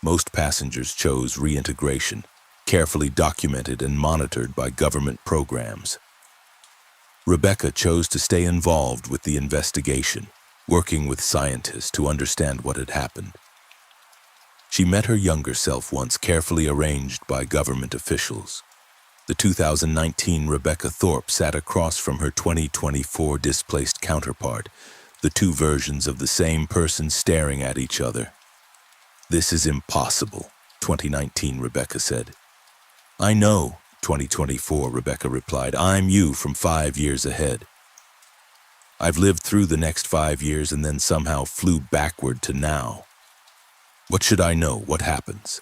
Speaker 1: Most passengers chose reintegration, carefully documented and monitored by government programs. Rebecca chose to stay involved with the investigation, working with scientists to understand what had happened. She met her younger self once, carefully arranged by government officials. The 2019 Rebecca Thorpe sat across from her 2024 displaced counterpart, the two versions of the same person staring at each other. "This is impossible," 2019 Rebecca said. "I know," 2024 Rebecca replied. "I'm you from 5 years ahead. I've lived through the next 5 years and then somehow flew backward to now. What should I know? What happens?"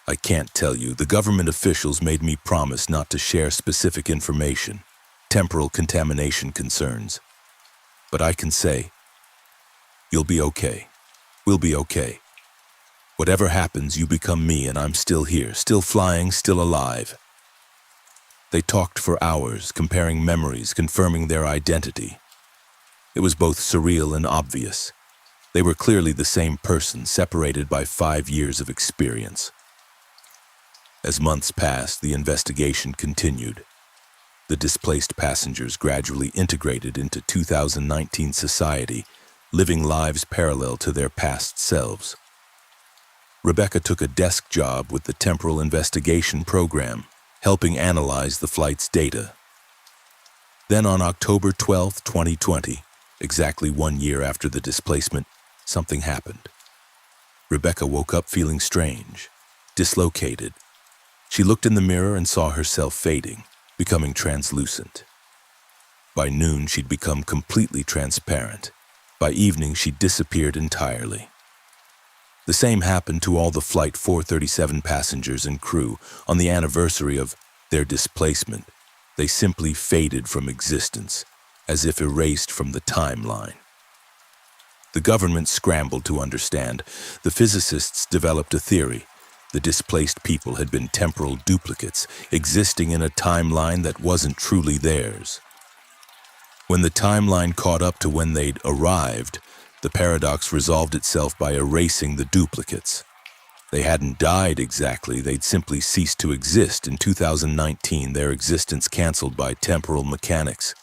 Speaker 1: "I can't tell you. The government officials made me promise not to share specific information, temporal contamination concerns. But I can say, you'll be okay. We'll be okay. Whatever happens, you become me and I'm still here, still flying, still alive." They talked for hours, comparing memories, confirming their identity. It was both surreal and obvious. They were clearly the same person, separated by 5 years of experience. As months passed, the investigation continued. The displaced passengers gradually integrated into 2019 society, living lives parallel to their past selves. Rebecca took a desk job with the Temporal Investigation Program, helping analyze the flight's data. Then on October 12, 2020, exactly 1 year after the displacement, something happened. Rebecca woke up feeling strange, dislocated. She looked in the mirror and saw herself fading, becoming translucent. By noon, she'd become completely transparent. By evening, she'd disappeared entirely. The same happened to all the Flight 437 passengers and crew. On the anniversary of their displacement, they simply faded from existence, as if erased from the timeline. The government scrambled to understand. The physicists developed a theory. The displaced people had been temporal duplicates, existing in a timeline that wasn't truly theirs. When the timeline caught up to when they'd arrived, the paradox resolved itself by erasing the duplicates. They hadn't died exactly, they'd simply ceased to exist. In 2019, their existence canceled by temporal mechanics.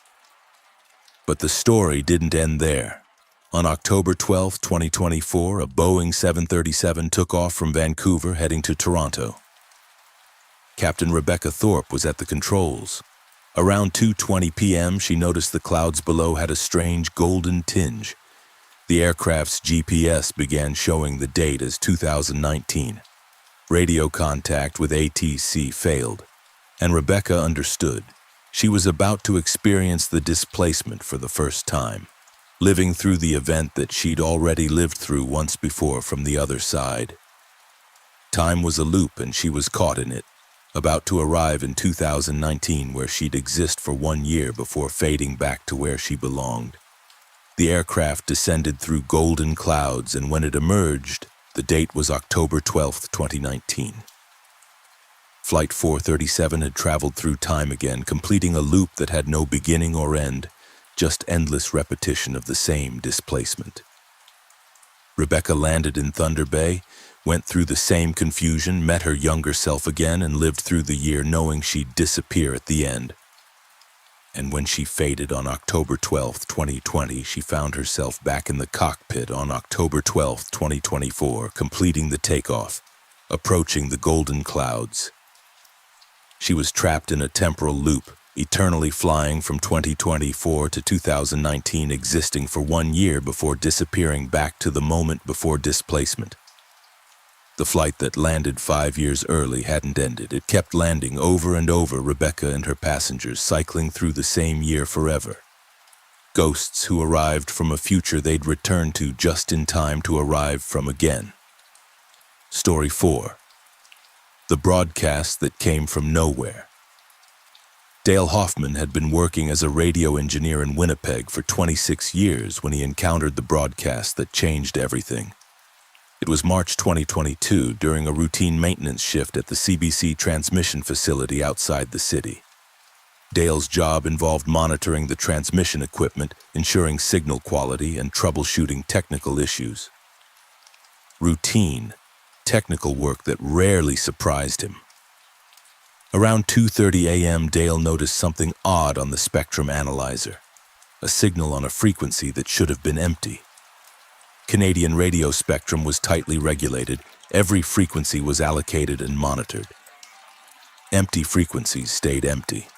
Speaker 1: But the story didn't end there. On October 12, 2024, a Boeing 737 took off from Vancouver heading to Toronto. Captain Rebecca Thorpe was at the controls. Around 2:20 p.m., she noticed the clouds below had a strange golden tinge. The aircraft's GPS began showing the date as 2019. Radio contact with ATC failed. And Rebecca understood. She was about to experience the displacement for the first time, living through the event that she'd already lived through once before from the other side. Time was a loop and she was caught in it, about to arrive in 2019 where she'd exist for 1 year before fading back to where she belonged. The aircraft descended through golden clouds, and when it emerged, the date was October 12, 2019. Flight 437 had traveled through time again, completing a loop that had no beginning or end, just endless repetition of the same displacement. Rebecca landed in Thunder Bay, went through the same confusion, met her younger self again, and lived through the year knowing she'd disappear at the end. And when she faded on October 12, 2020, she found herself back in the cockpit on October 12, 2024, completing the takeoff, approaching the golden clouds. She was trapped in a temporal loop, eternally flying from 2024 to 2019, existing for 1 year before disappearing back to the moment before displacement. The flight that landed 5 years early hadn't ended. It kept landing over and over, Rebecca and her passengers cycling through the same year forever. Ghosts who arrived from a future they'd return to just in time to arrive from again. Story 4. The broadcast that came from nowhere. Dale Hoffman had been working as a radio engineer in Winnipeg for 26 years when he encountered the broadcast that changed everything. It was March 2022 during a routine maintenance shift at the CBC transmission facility outside the city. Dale's job involved monitoring the transmission equipment, ensuring signal quality, and troubleshooting technical issues. Routine, technical work that rarely surprised him. Around 2:30 a.m., Dale noticed something odd on the spectrum analyzer, a signal on a frequency that should have been empty. Canadian radio spectrum was tightly regulated. Every frequency was allocated and monitored. Empty frequencies stayed empty.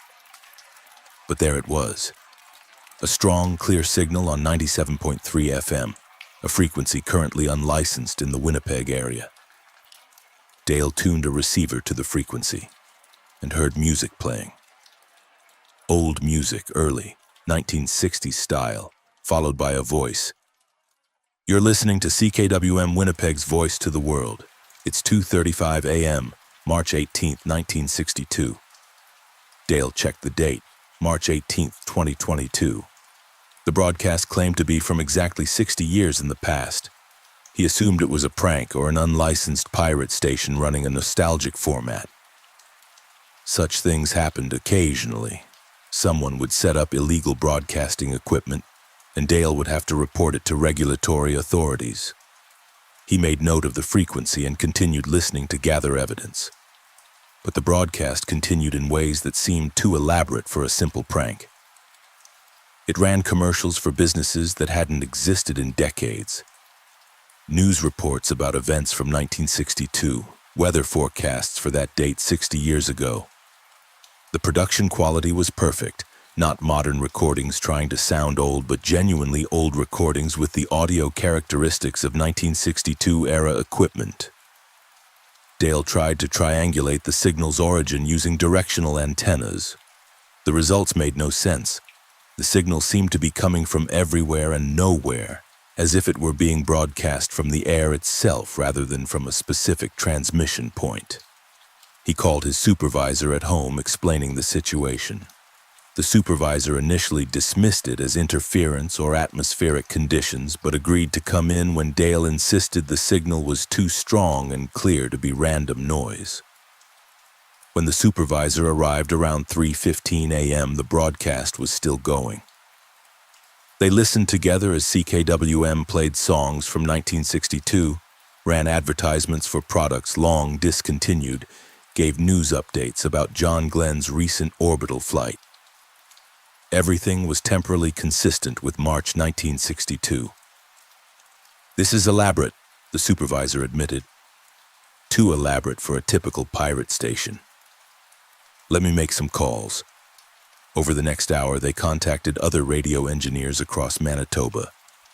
Speaker 1: But there it was. A strong, clear signal on 97.3 FM, a frequency currently unlicensed in the Winnipeg area. Dale tuned a receiver to the frequency and heard music playing. Old music, early, 1960s style, followed by a voice. "You're listening to CKWM Winnipeg's Voice to the World. It's 2:35 a.m., March 18, 1962. Dale checked the date, March 18, 2022. The broadcast claimed to be from exactly 60 years in the past. He assumed it was a prank or an unlicensed pirate station running a nostalgic format. Such things happened occasionally. Someone would set up illegal broadcasting equipment, and Dale would have to report it to regulatory authorities. He made note of the frequency and continued listening to gather evidence. But the broadcast continued in ways that seemed too elaborate for a simple prank. It ran commercials for businesses that hadn't existed in decades. News reports about events from 1962, weather forecasts for that date 60 years ago. The production quality was perfect, not modern recordings trying to sound old, but genuinely old recordings with the audio characteristics of 1962-era equipment. Dale tried to triangulate the signal's origin using directional antennas. The results made no sense. The signal seemed to be coming from everywhere and nowhere, as if it were being broadcast from the air itself rather than from a specific transmission point. He called his supervisor at home, explaining the situation. The supervisor initially dismissed it as interference or atmospheric conditions, but agreed to come in when Dale insisted the signal was too strong and clear to be random noise. When the supervisor arrived around 3:15 a.m., the broadcast was still going. They listened together as CKWM played songs from 1962, ran advertisements for products long discontinued, gave news updates about John Glenn's recent orbital flight. Everything was temporally consistent with March 1962. "This is elaborate," the supervisor admitted. "Too elaborate for a typical pirate station. Let me make some calls." Over the next hour, they contacted other radio engineers across Manitoba.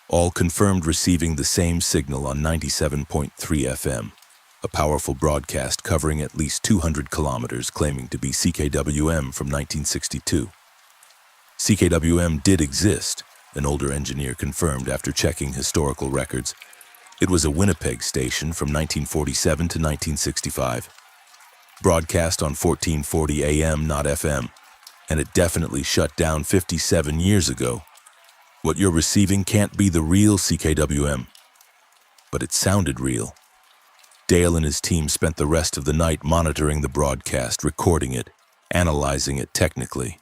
Speaker 1: All confirmed receiving the same signal on 97.3 FM. a powerful broadcast covering at least 200 kilometers claiming to be CKWM from 1962. CKWM did exist, an older engineer confirmed after checking historical records. It was a Winnipeg station from 1947 to 1965. Broadcast on 1440 AM, not FM, and it definitely shut down 57 years ago. What you're receiving can't be the real CKWM, but it sounded real. Dale and his team spent the rest of the night monitoring the broadcast, recording it, analyzing it technically.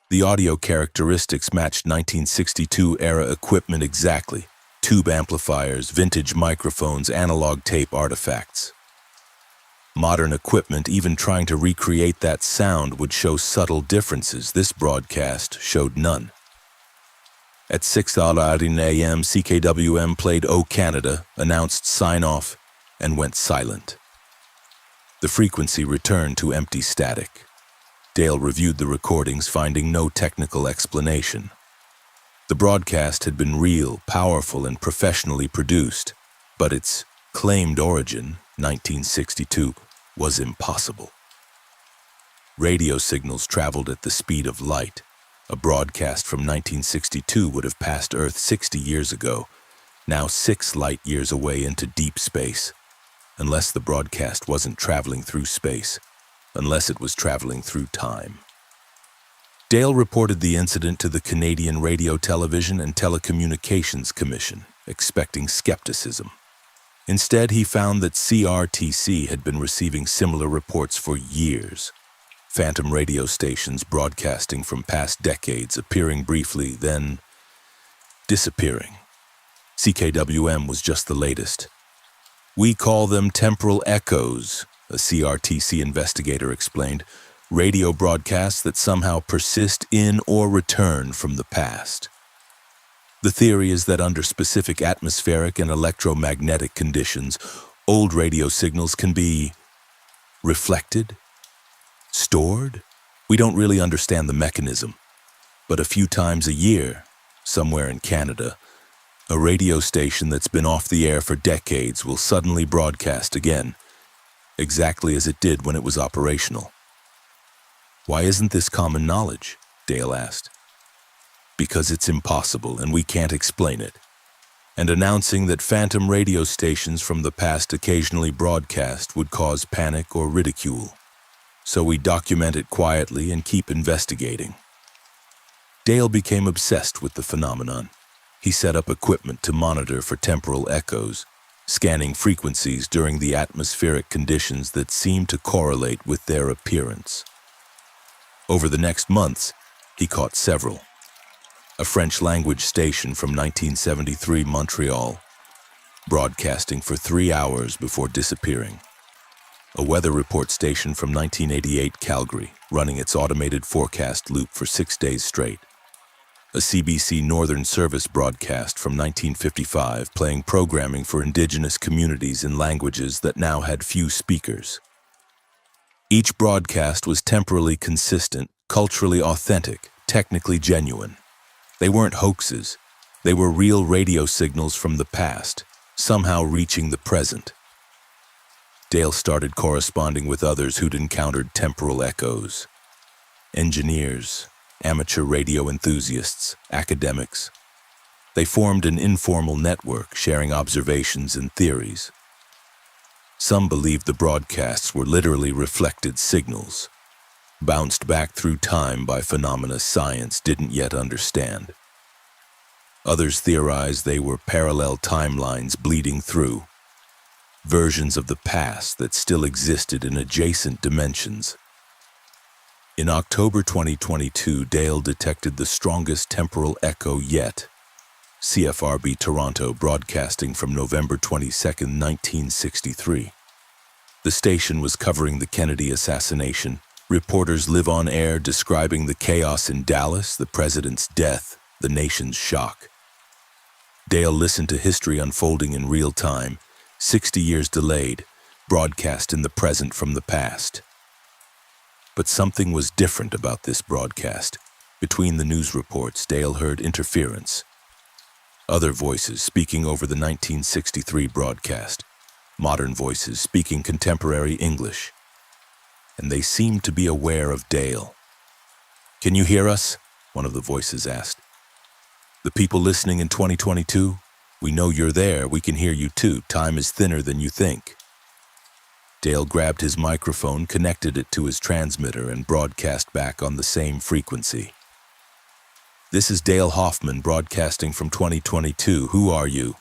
Speaker 1: The audio characteristics matched 1962-era equipment exactly. Tube amplifiers, vintage microphones, analog tape artifacts. Modern equipment, even trying to recreate that sound, would show subtle differences. This broadcast showed none. At 6:00 AM, CKWM played "O Canada," announced sign-off, and went silent. The frequency returned to empty static. Dale reviewed the recordings, finding no technical explanation. The broadcast had been real, powerful, and professionally produced, but its claimed origin, 1962, was impossible. Radio signals traveled at the speed of light. A broadcast from 1962 would have passed Earth 60 years ago, now 6 light years away into deep space. Unless the broadcast wasn't traveling through space, unless it was traveling through time. Dale reported the incident to the Canadian Radio, Television, and Telecommunications Commission, expecting skepticism. Instead, he found that CRTC had been receiving similar reports for years. Phantom radio stations broadcasting from past decades, appearing briefly, then disappearing. CKWM was just the latest. "We call them temporal echoes," a CRTC investigator explained, "radio broadcasts that somehow persist in or return from the past." The theory is that under specific atmospheric and electromagnetic conditions, old radio signals can be reflected, stored. We don't really understand the mechanism, but a few times a year, somewhere in Canada, a radio station that's been off the air for decades will suddenly broadcast again, exactly as it did when it was operational. "Why isn't this common knowledge?" Dale asked. "Because it's impossible and we can't explain it. And announcing that phantom radio stations from the past occasionally broadcast would cause panic or ridicule. So we document it quietly and keep investigating." Dale became obsessed with the phenomenon. He set up equipment to monitor for temporal echoes, scanning frequencies during the atmospheric conditions that seemed to correlate with their appearance. Over the next months, he caught several. A French-language station from 1973 Montreal, broadcasting for 3 hours before disappearing. A weather report station from 1988 Calgary, running its automated forecast loop for 6 days straight. A CBC Northern Service broadcast from 1955 playing programming for indigenous communities in languages that now had few speakers. Each broadcast was temporally consistent, culturally authentic, technically genuine. They weren't hoaxes. They were real radio signals from the past, somehow reaching the present. Dale started corresponding with others who'd encountered temporal echoes. Engineers, amateur radio enthusiasts, academics. They formed an informal network, sharing observations and theories. Some believed the broadcasts were literally reflected signals, bounced back through time by phenomena science didn't yet understand. Others theorized they were parallel timelines bleeding through, versions of the past that still existed in adjacent dimensions. In October 2022, Dale detected the strongest temporal echo yet. CFRB Toronto broadcasting from November 22, 1963. The station was covering the Kennedy assassination. Reporters live on air describing the chaos in Dallas, the president's death, the nation's shock. Dale listened to history unfolding in real time, 60 years delayed, broadcast in the present from the past. But something was different about this broadcast. Between the news reports, Dale heard interference. Other voices speaking over the 1963 broadcast. modern voices speaking contemporary English, and they seemed to be aware of Dale. "Can you hear us?" one of the voices asked. "The people listening in 2022? We know you're there. We can hear you too. Time is thinner than you think." Dale grabbed his microphone, connected it to his transmitter, and broadcast back on the same frequency. "This is Dale Hoffman broadcasting from 2022. Who are you?"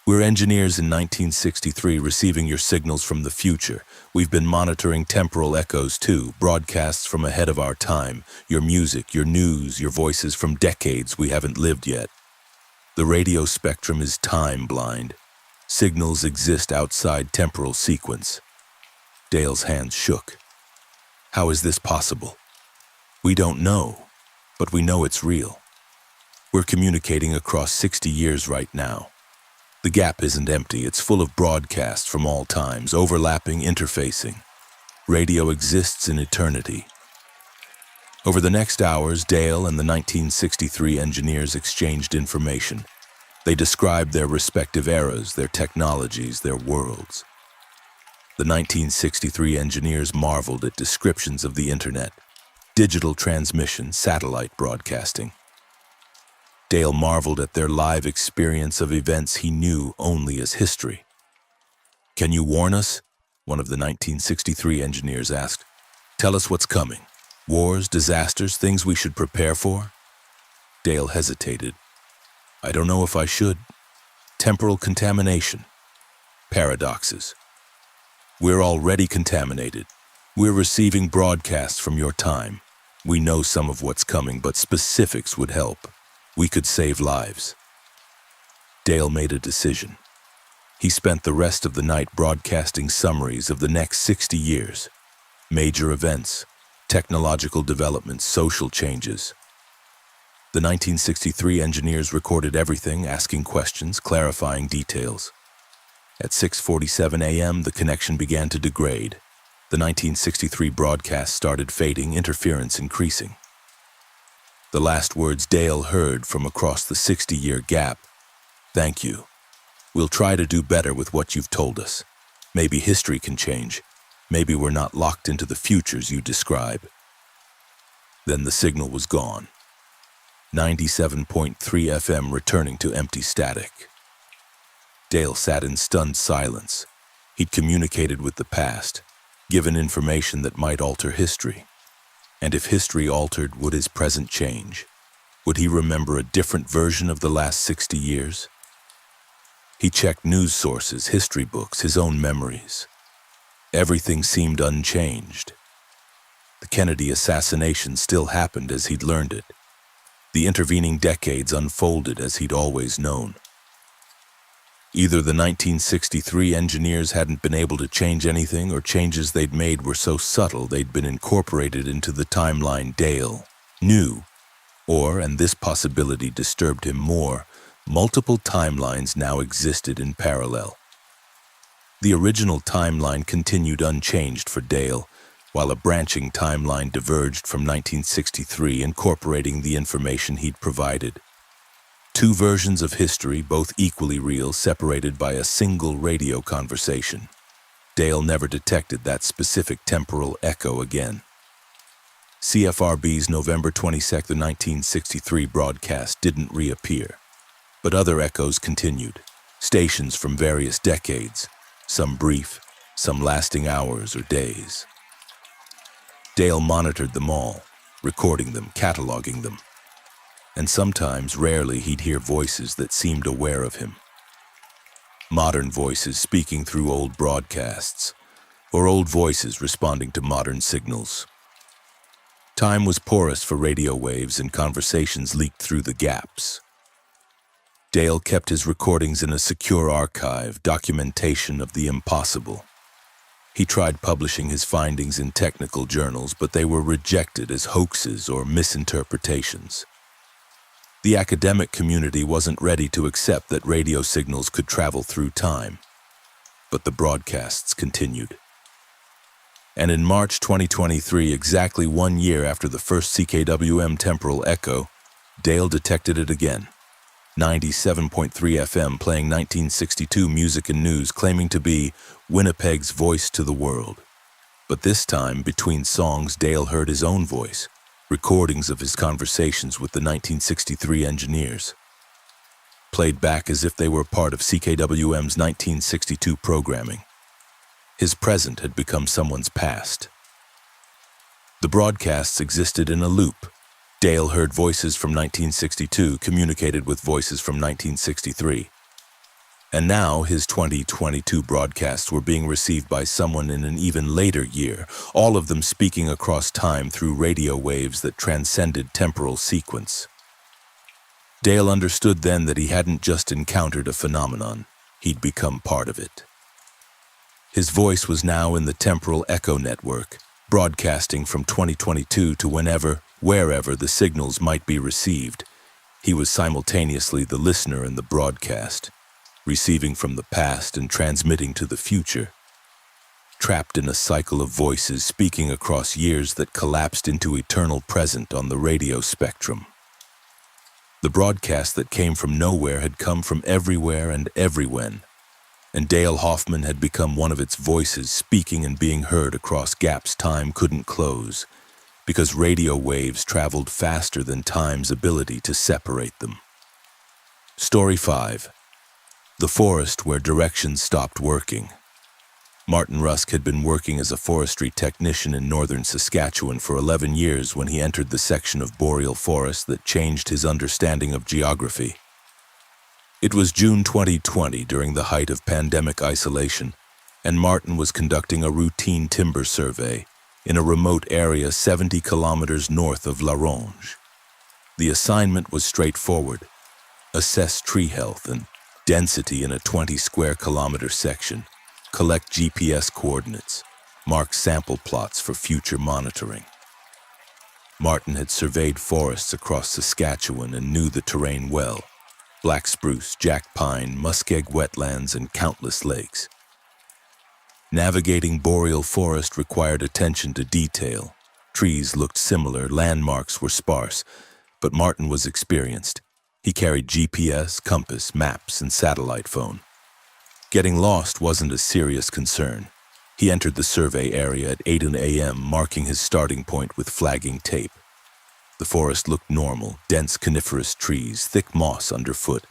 Speaker 1: "We're engineers in 1963 receiving your signals from the future. We've been monitoring temporal echoes too, broadcasts from ahead of our time, your music, your news, your voices from decades we haven't lived yet. The radio spectrum is time-blind. Signals exist outside temporal sequence." Dale's hands shook. "How is this possible?" "We don't know, but we know it's real. We're communicating across 60 years right now. The gap isn't empty, it's full of broadcasts from all times, overlapping, interfacing. Radio exists in eternity." Over the next hours, Dale and the 1963 engineers exchanged information. They described their respective eras, their technologies, their worlds. The 1963 engineers marveled at descriptions of the internet, digital transmission, satellite broadcasting. Dale marveled at their live experience of events he knew only as history. "Can you warn us?" one of the 1963 engineers asked. "Tell us what's coming. Wars, disasters, things we should prepare for?" Dale hesitated. "I don't know if I should. Temporal contamination. Paradoxes. We're already contaminated. We're receiving broadcasts from your time. We know some of what's coming, but specifics would help. We could save lives." Dale made a decision. He spent the rest of the night broadcasting summaries of the next 60 years. Major events, technological developments, social changes. The 1963 engineers recorded everything, asking questions, clarifying details. At 6:47 a.m., the connection began to degrade. The 1963 broadcast started fading, interference increasing. The last words Dale heard from across the 60-year gap: "Thank you. We'll try to do better with what you've told us. Maybe history can change. Maybe we're not locked into the futures you describe." Then the signal was gone. 97.3 FM returning to empty static. Dale sat in stunned silence. He'd communicated with the past, given information that might alter history. And if history altered, would his present change? Would he remember a different version of the last 60 years? He checked news sources, history books, his own memories. Everything seemed unchanged. The Kennedy assassination still happened as he'd learned it. The intervening decades unfolded as he'd always known. Either the 1963 engineers hadn't been able to change anything, or changes they'd made were so subtle they'd been incorporated into the timeline Dale knew. Or, and this possibility disturbed him more, multiple timelines now existed in parallel. The original timeline continued unchanged for Dale, while a branching timeline diverged from 1963, incorporating the information he'd provided. Two versions of history, both equally real, separated by a single radio conversation. Dale never detected that specific temporal echo again. CFRB's November 22, 1963 broadcast didn't reappear, but other echoes continued, stations from various decades, some brief, some lasting hours or days. Dale monitored them all, recording them, cataloging them. And sometimes, rarely, he'd hear voices that seemed aware of him. Modern voices speaking through old broadcasts, or old voices responding to modern signals. Time was porous for radio waves, and conversations leaked through the gaps. Dale kept his recordings in a secure archive, documentation of the impossible. He tried publishing his findings in technical journals, but they were rejected as hoaxes or misinterpretations. The academic community wasn't ready to accept that radio signals could travel through time, but the broadcasts continued. And in March 2023, exactly 1 year after the first CKWM temporal echo, Dale detected it again. 97.3 FM playing 1962 music and news, claiming to be Winnipeg's voice to the world. But this time, between songs, Dale heard his own voice, recordings of his conversations with the 1963 engineers, played back as if they were part of CKWM's 1962 programming. His present had become someone's past. The broadcasts existed in a loop. Dale heard voices from 1962 communicated with voices from 1963. And now his 2022 broadcasts were being received by someone in an even later year, all of them speaking across time through radio waves that transcended temporal sequence. Dale understood then that he hadn't just encountered a phenomenon, he'd become part of it. His voice was now in the temporal echo network, broadcasting from 2022 to whenever, wherever the signals might be received. He was simultaneously the listener and the broadcast, receiving from the past and transmitting to the future, trapped in a cycle of voices speaking across years that collapsed into eternal present on the radio spectrum. The broadcast that came from nowhere had come from everywhere and everywhen, and Dale Hoffman had become one of its voices, speaking and being heard across gaps time couldn't close, because radio waves traveled faster than time's ability to separate them. Story 5. The forest where directions stopped working. Martin Rusk had been working as a forestry technician in northern Saskatchewan for 11 years when he entered the section of boreal forest that changed his understanding of geography. It was June 2020, during the height of pandemic isolation, and Martin was conducting a routine timber survey in a remote area 70 kilometers north of La Ronge. The assignment was straightforward: assess tree health and density in a 20 square kilometer section, collect GPS coordinates, mark sample plots for future monitoring. Martin had surveyed forests across Saskatchewan and knew the terrain well: black spruce, jack pine, muskeg wetlands, and countless lakes. Navigating boreal forest required attention to detail. Trees looked similar, landmarks were sparse, but Martin was experienced. He carried GPS, compass, maps, and satellite phone. Getting lost wasn't a serious concern. He entered the survey area at 8 a.m., marking his starting point with flagging tape. The forest looked normal: dense coniferous trees, thick moss underfoot,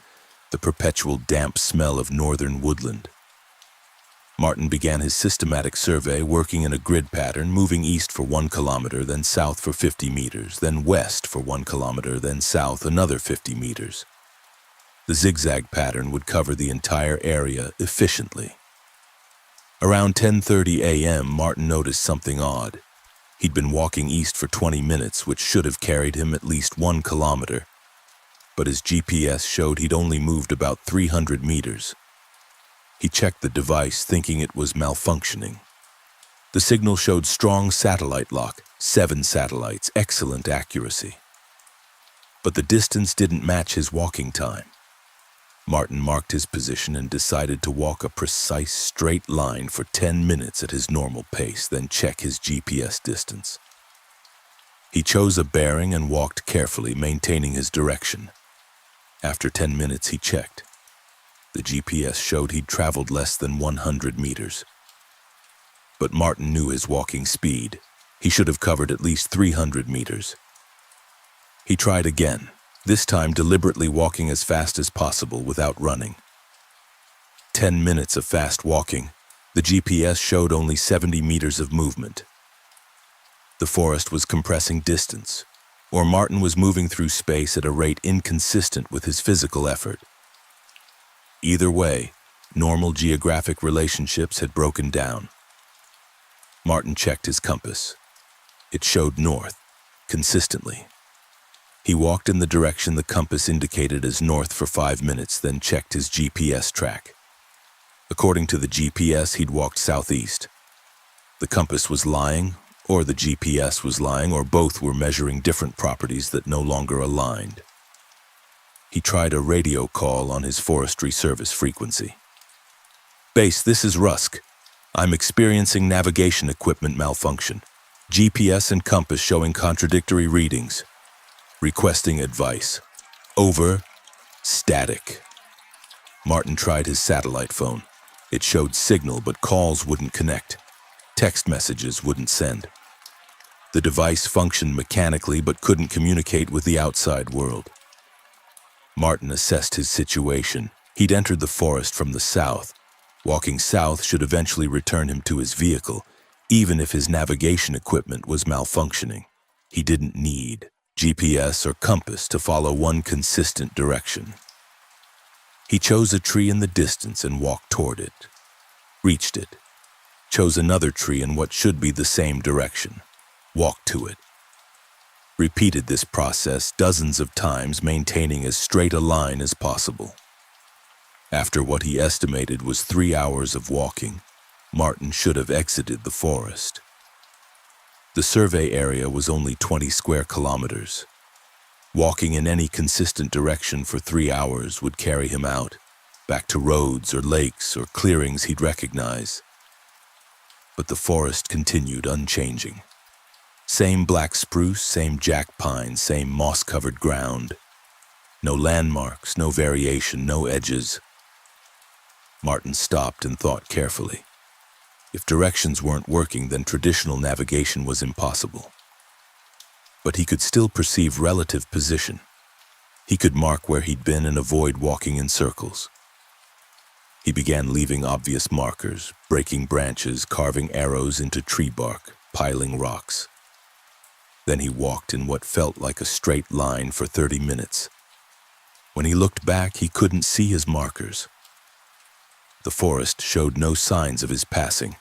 Speaker 1: the perpetual damp smell of northern woodland. Martin began his systematic survey, working in a grid pattern, moving east for 1 kilometer, then south for 50 meters, then west for 1 kilometer, then south another 50 meters. The zigzag pattern would cover the entire area efficiently. Around 10:30 a.m., Martin noticed something odd. He'd been walking east for 20 minutes, which should have carried him at least 1 kilometer. But his GPS showed he'd only moved about 300 meters. He checked the device, thinking it was malfunctioning. The signal showed strong satellite lock, 7 satellites, excellent accuracy. But the distance didn't match his walking time. Martin marked his position and decided to walk a precise straight line for 10 minutes at his normal pace, then check his GPS distance. He chose a bearing and walked carefully, maintaining his direction. After 10 minutes, he checked. The GPS showed he'd traveled less than 100 meters. But Martin knew his walking speed. He should have covered at least 300 meters. He tried again, this time deliberately walking as fast as possible without running. 10 minutes of fast walking, the GPS showed only 70 meters of movement. The forest was compressing distance, or Martin was moving through space at a rate inconsistent with his physical effort. Either way, normal geographic relationships had broken down. Martin checked his compass. It showed north, consistently. He walked in the direction the compass indicated as north for 5 minutes, then checked his GPS track. According to the GPS, he'd walked southeast. The compass was lying, or the GPS was lying, or both were measuring different properties that no longer aligned. He tried a radio call on his forestry service frequency. "Base, this is Rusk. I'm experiencing navigation equipment malfunction. GPS and compass showing contradictory readings. Requesting advice. Over. Static. Martin tried his satellite phone. It showed signal, but calls wouldn't connect. Text messages wouldn't send. The device functioned mechanically but couldn't communicate with the outside world. Martin assessed his situation. He'd entered the forest from the south. Walking south should eventually return him to his vehicle, even if his navigation equipment was malfunctioning. He didn't need GPS or compass to follow one consistent direction. He chose a tree in the distance and walked toward it. Reached it. Chose another tree in what should be the same direction. Walked to it. Repeated this process dozens of times, maintaining as straight a line as possible. After what he estimated was 3 hours of walking, Martin should have exited the forest. The survey area was only 20 square kilometers. Walking in any consistent direction for 3 hours would carry him out, back to roads or lakes or clearings he'd recognize. But the forest continued unchanging. Same black spruce, same jack pine, same moss-covered ground. No landmarks, no variation, no edges. Martin stopped and thought carefully. If directions weren't working, then traditional navigation was impossible. But he could still perceive relative position. He could mark where he'd been and avoid walking in circles. He began leaving obvious markers, breaking branches, carving arrows into tree bark, piling rocks. Then he walked in what felt like a straight line for 30 minutes. When he looked back, he couldn't see his markers. The forest showed no signs of his passing.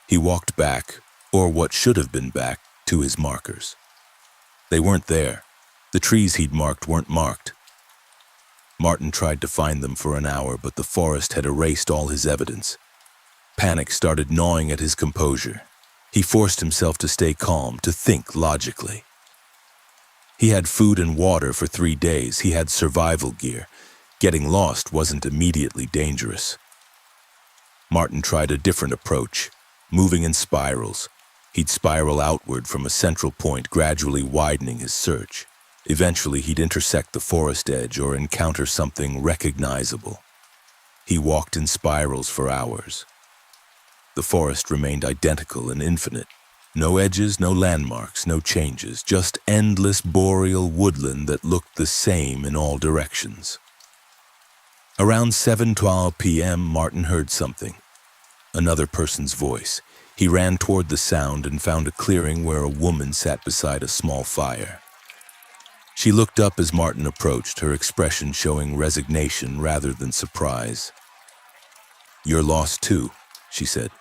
Speaker 1: He walked back, or what should have been back, to his markers. They weren't there. The trees he'd marked weren't marked. Martin tried to find them for an hour, but the forest had erased all his evidence. Panic started gnawing at his composure. He forced himself to stay calm, to think logically. He had food and water for 3 days. He had survival gear. Getting lost wasn't immediately dangerous. Martin tried a different approach, moving in spirals. He'd spiral outward from a central point, gradually widening his search. Eventually, he'd intersect the forest edge or encounter something recognizable. He walked in spirals for hours. The forest remained identical and infinite. No edges, no landmarks, no changes, just endless boreal woodland that looked the same in all directions. Around 7:12 p.m., Martin heard something. Another person's voice. He ran toward the sound and found a clearing where a woman sat beside a small fire. She looked up as Martin approached, her expression showing resignation rather than surprise. "You're lost too," she said.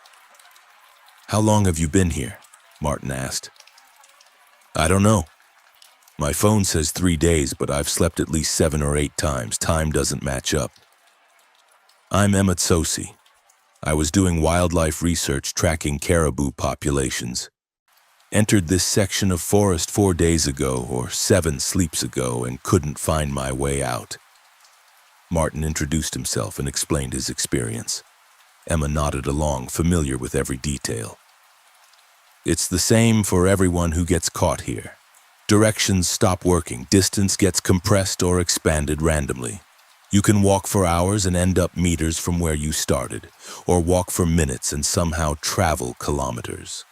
Speaker 1: "How long have you been here?" Martin asked. "I don't know. My phone says 3 days, but I've slept at least 7 or 8 times. Time doesn't match up." "I'm Emma Tsosi. I was doing wildlife research tracking caribou populations. Entered this section of forest 4 days ago, or 7 sleeps ago, and couldn't find my way out." Martin introduced himself and explained his experience. Emma nodded along, familiar with every detail. "It's the same for everyone who gets caught here. Directions stop working, distance gets compressed or expanded randomly. You can walk for hours and end up meters from where you started, or walk for minutes and somehow travel kilometers.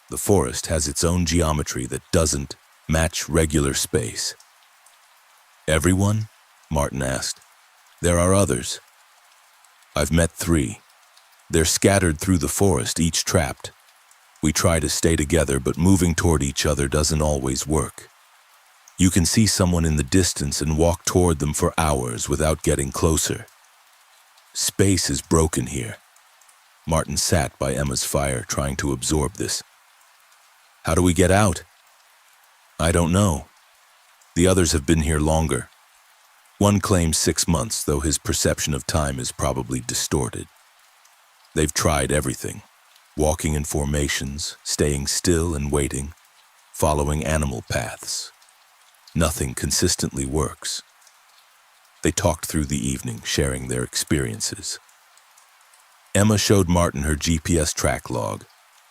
Speaker 1: The forest has its own geometry that doesn't match regular space." "Everyone?" Martin asked. "There are others. I've met 3. They're scattered through the forest, each trapped. We try to stay together, but moving toward each other doesn't always work. You can see someone in the distance and walk toward them for hours without getting closer. Space is broken here." Martin sat by Emma's fire, trying to absorb this. "How do we get out?" "I don't know. The others have been here longer. One claims 6 months, though his perception of time is probably distorted. They've tried everything. Walking in formations, staying still and waiting, following animal paths. Nothing consistently works." They talked through the evening, sharing their experiences. Emma showed Martin her GPS track log,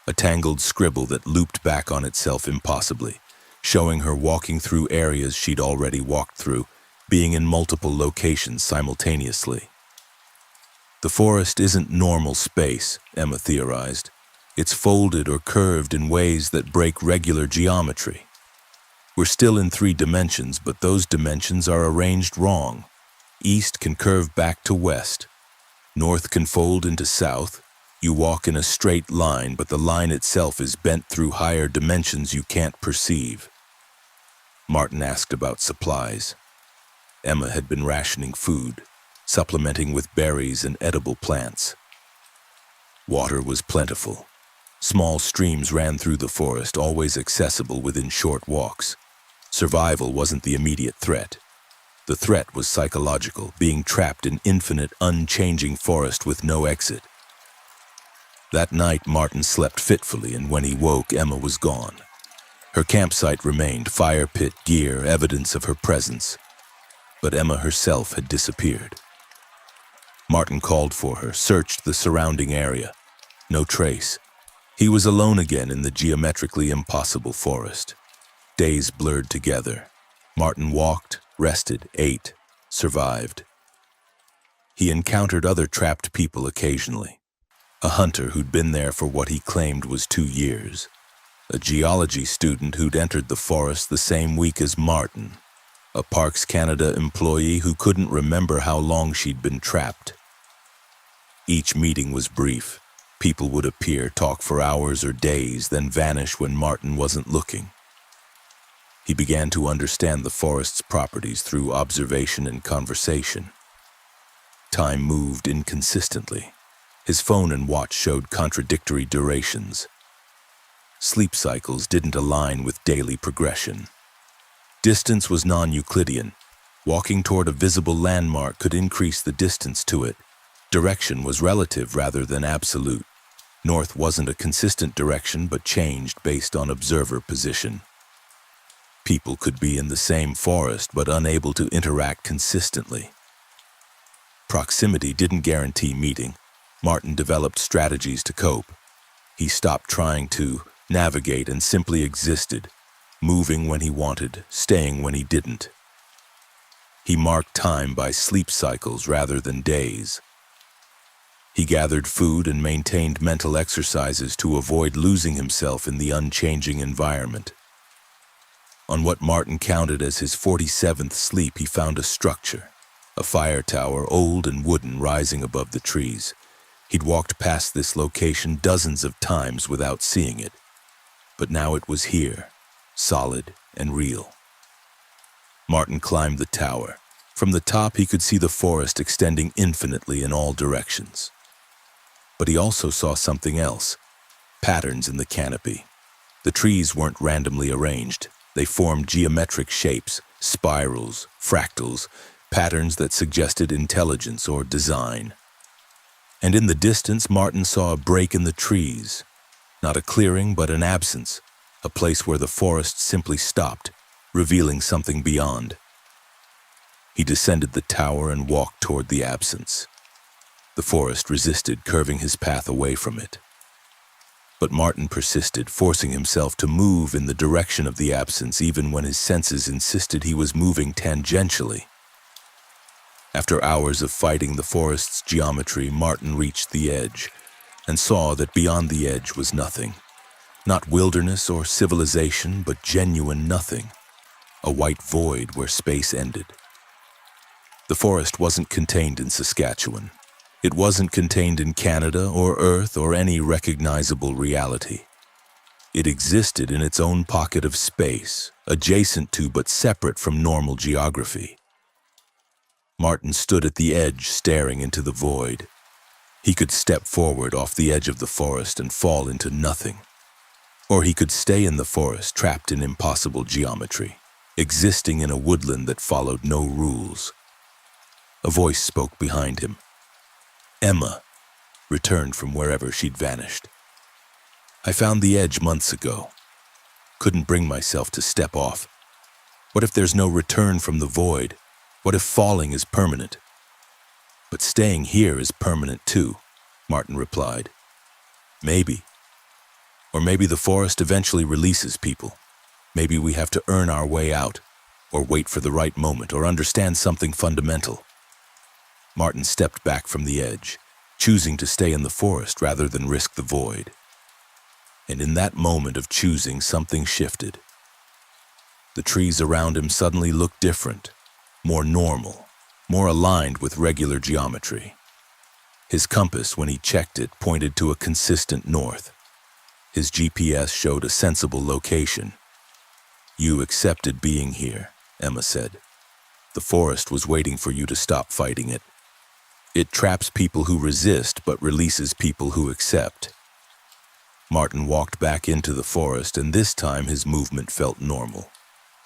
Speaker 1: a tangled scribble that looped back on itself impossibly, showing her walking through areas she'd already walked through, being in multiple locations simultaneously. The forest isn't normal space, Emma theorized. It's folded or curved in ways that break regular geometry. We're still in 3 dimensions, but those dimensions are arranged wrong. East can curve back to west. North can fold into south. You walk in a straight line, but the line itself is bent through higher dimensions you can't perceive. Martin asked about supplies. Emma had been rationing food, supplementing with berries and edible plants. Water was plentiful. Small streams ran through the forest, always accessible within short walks. Survival wasn't the immediate threat. The threat was psychological, being trapped in infinite, unchanging forest with no exit. That night, Martin slept fitfully, and when he woke, Emma was gone. Her campsite remained, fire pit, gear, evidence of her presence. But Emma herself had disappeared. Martin called for her, searched the surrounding area. No trace. He was alone again in the geometrically impossible forest. Days blurred together. Martin walked, rested, ate, survived. He encountered other trapped people occasionally. A hunter who'd been there for what he claimed was 2 years. A geology student who'd entered the forest the same week as Martin. A Parks Canada employee who couldn't remember how long she'd been trapped. Each meeting was brief. People would appear, talk for hours or days, then vanish when Martin wasn't looking. He began to understand the forest's properties through observation and conversation. Time moved inconsistently. His phone and watch showed contradictory durations. Sleep cycles didn't align with daily progression. Distance was non-Euclidean. Walking toward a visible landmark could increase the distance to it. Direction was relative rather than absolute. North wasn't a consistent direction but changed based on observer position. People could be in the same forest but unable to interact consistently. Proximity didn't guarantee meeting. Martin developed strategies to cope. He stopped trying to navigate and simply existed, moving when he wanted, staying when he didn't. He marked time by sleep cycles rather than days. He gathered food and maintained mental exercises to avoid losing himself in the unchanging environment. On what Martin counted as his 47th sleep, he found a structure, a fire tower, old and wooden, rising above the trees. He'd walked past this location dozens of times without seeing it, but now it was here, solid and real. Martin climbed the tower. From the top, he could see the forest extending infinitely in all directions. But he also saw something else, patterns in the canopy. The trees weren't randomly arranged. They formed geometric shapes, spirals, fractals, patterns that suggested intelligence or design. And in the distance, Martin saw a break in the trees. Not a clearing, but an absence, a place where the forest simply stopped, revealing something beyond. He descended the tower and walked toward the absence. The forest resisted, curving his path away from it. But Martin persisted, forcing himself to move in the direction of the absence even when his senses insisted he was moving tangentially. After hours of fighting the forest's geometry, Martin reached the edge and saw that beyond the edge was nothing. Not wilderness or civilization, but genuine nothing. A white void where space ended. The forest wasn't contained in Saskatchewan. It wasn't contained in Canada or Earth or any recognizable reality. It existed in its own pocket of space, adjacent to but separate from normal geography. Martin stood at the edge, staring into the void. He could step forward off the edge of the forest and fall into nothing. Or he could stay in the forest, trapped in impossible geometry, existing in a woodland that followed no rules. A voice spoke behind him. Emma returned from wherever she'd vanished. I found the edge months ago. Couldn't bring myself to step off. What if there's no return from the void? What if falling is permanent? But staying here is permanent too, Martin replied. Maybe. Or maybe the forest eventually releases people. Maybe we have to earn our way out. or wait for the right moment, or understand something fundamental. Martin stepped back from the edge, choosing to stay in the forest rather than risk the void. And in that moment of choosing, something shifted. The trees around him suddenly looked different, more normal, more aligned with regular geometry. His compass, when he checked it, pointed to a consistent north. His GPS showed a sensible location. "You accepted being here," Emma said. "The forest was waiting for you to stop fighting it. It traps people who resist but releases people who accept." Martin walked back into the forest, and this time his movement felt normal.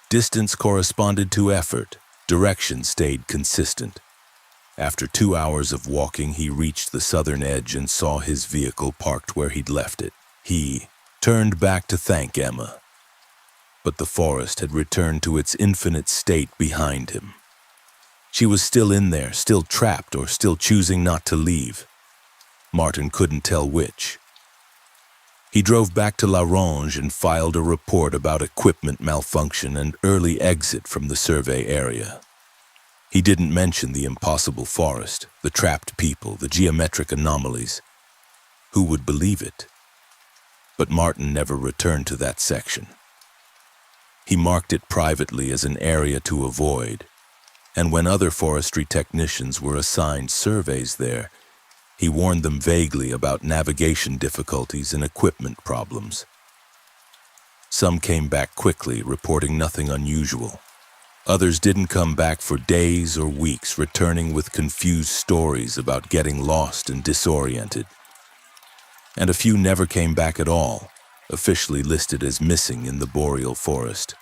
Speaker 1: Distance corresponded to effort. Direction stayed consistent. After 2 hours of walking, he reached the southern edge and saw his vehicle parked where he'd left it. He turned back to thank Emma. But the forest had returned to its infinite state behind him. She was still in there, still trapped, or still choosing not to leave. Martin couldn't tell which. He drove back to La Ronge and filed a report about equipment malfunction and early exit from the survey area. He didn't mention the impossible forest, the trapped people, the geometric anomalies. Who would believe it? But Martin never returned to that section. He marked it privately as an area to avoid, and when other forestry technicians were assigned surveys there, he warned them vaguely about navigation difficulties and equipment problems. Some came back quickly, reporting nothing unusual. Others didn't come back for days or weeks, returning with confused stories about getting lost and disoriented. And a few never came back at all, officially listed as missing in the boreal forest,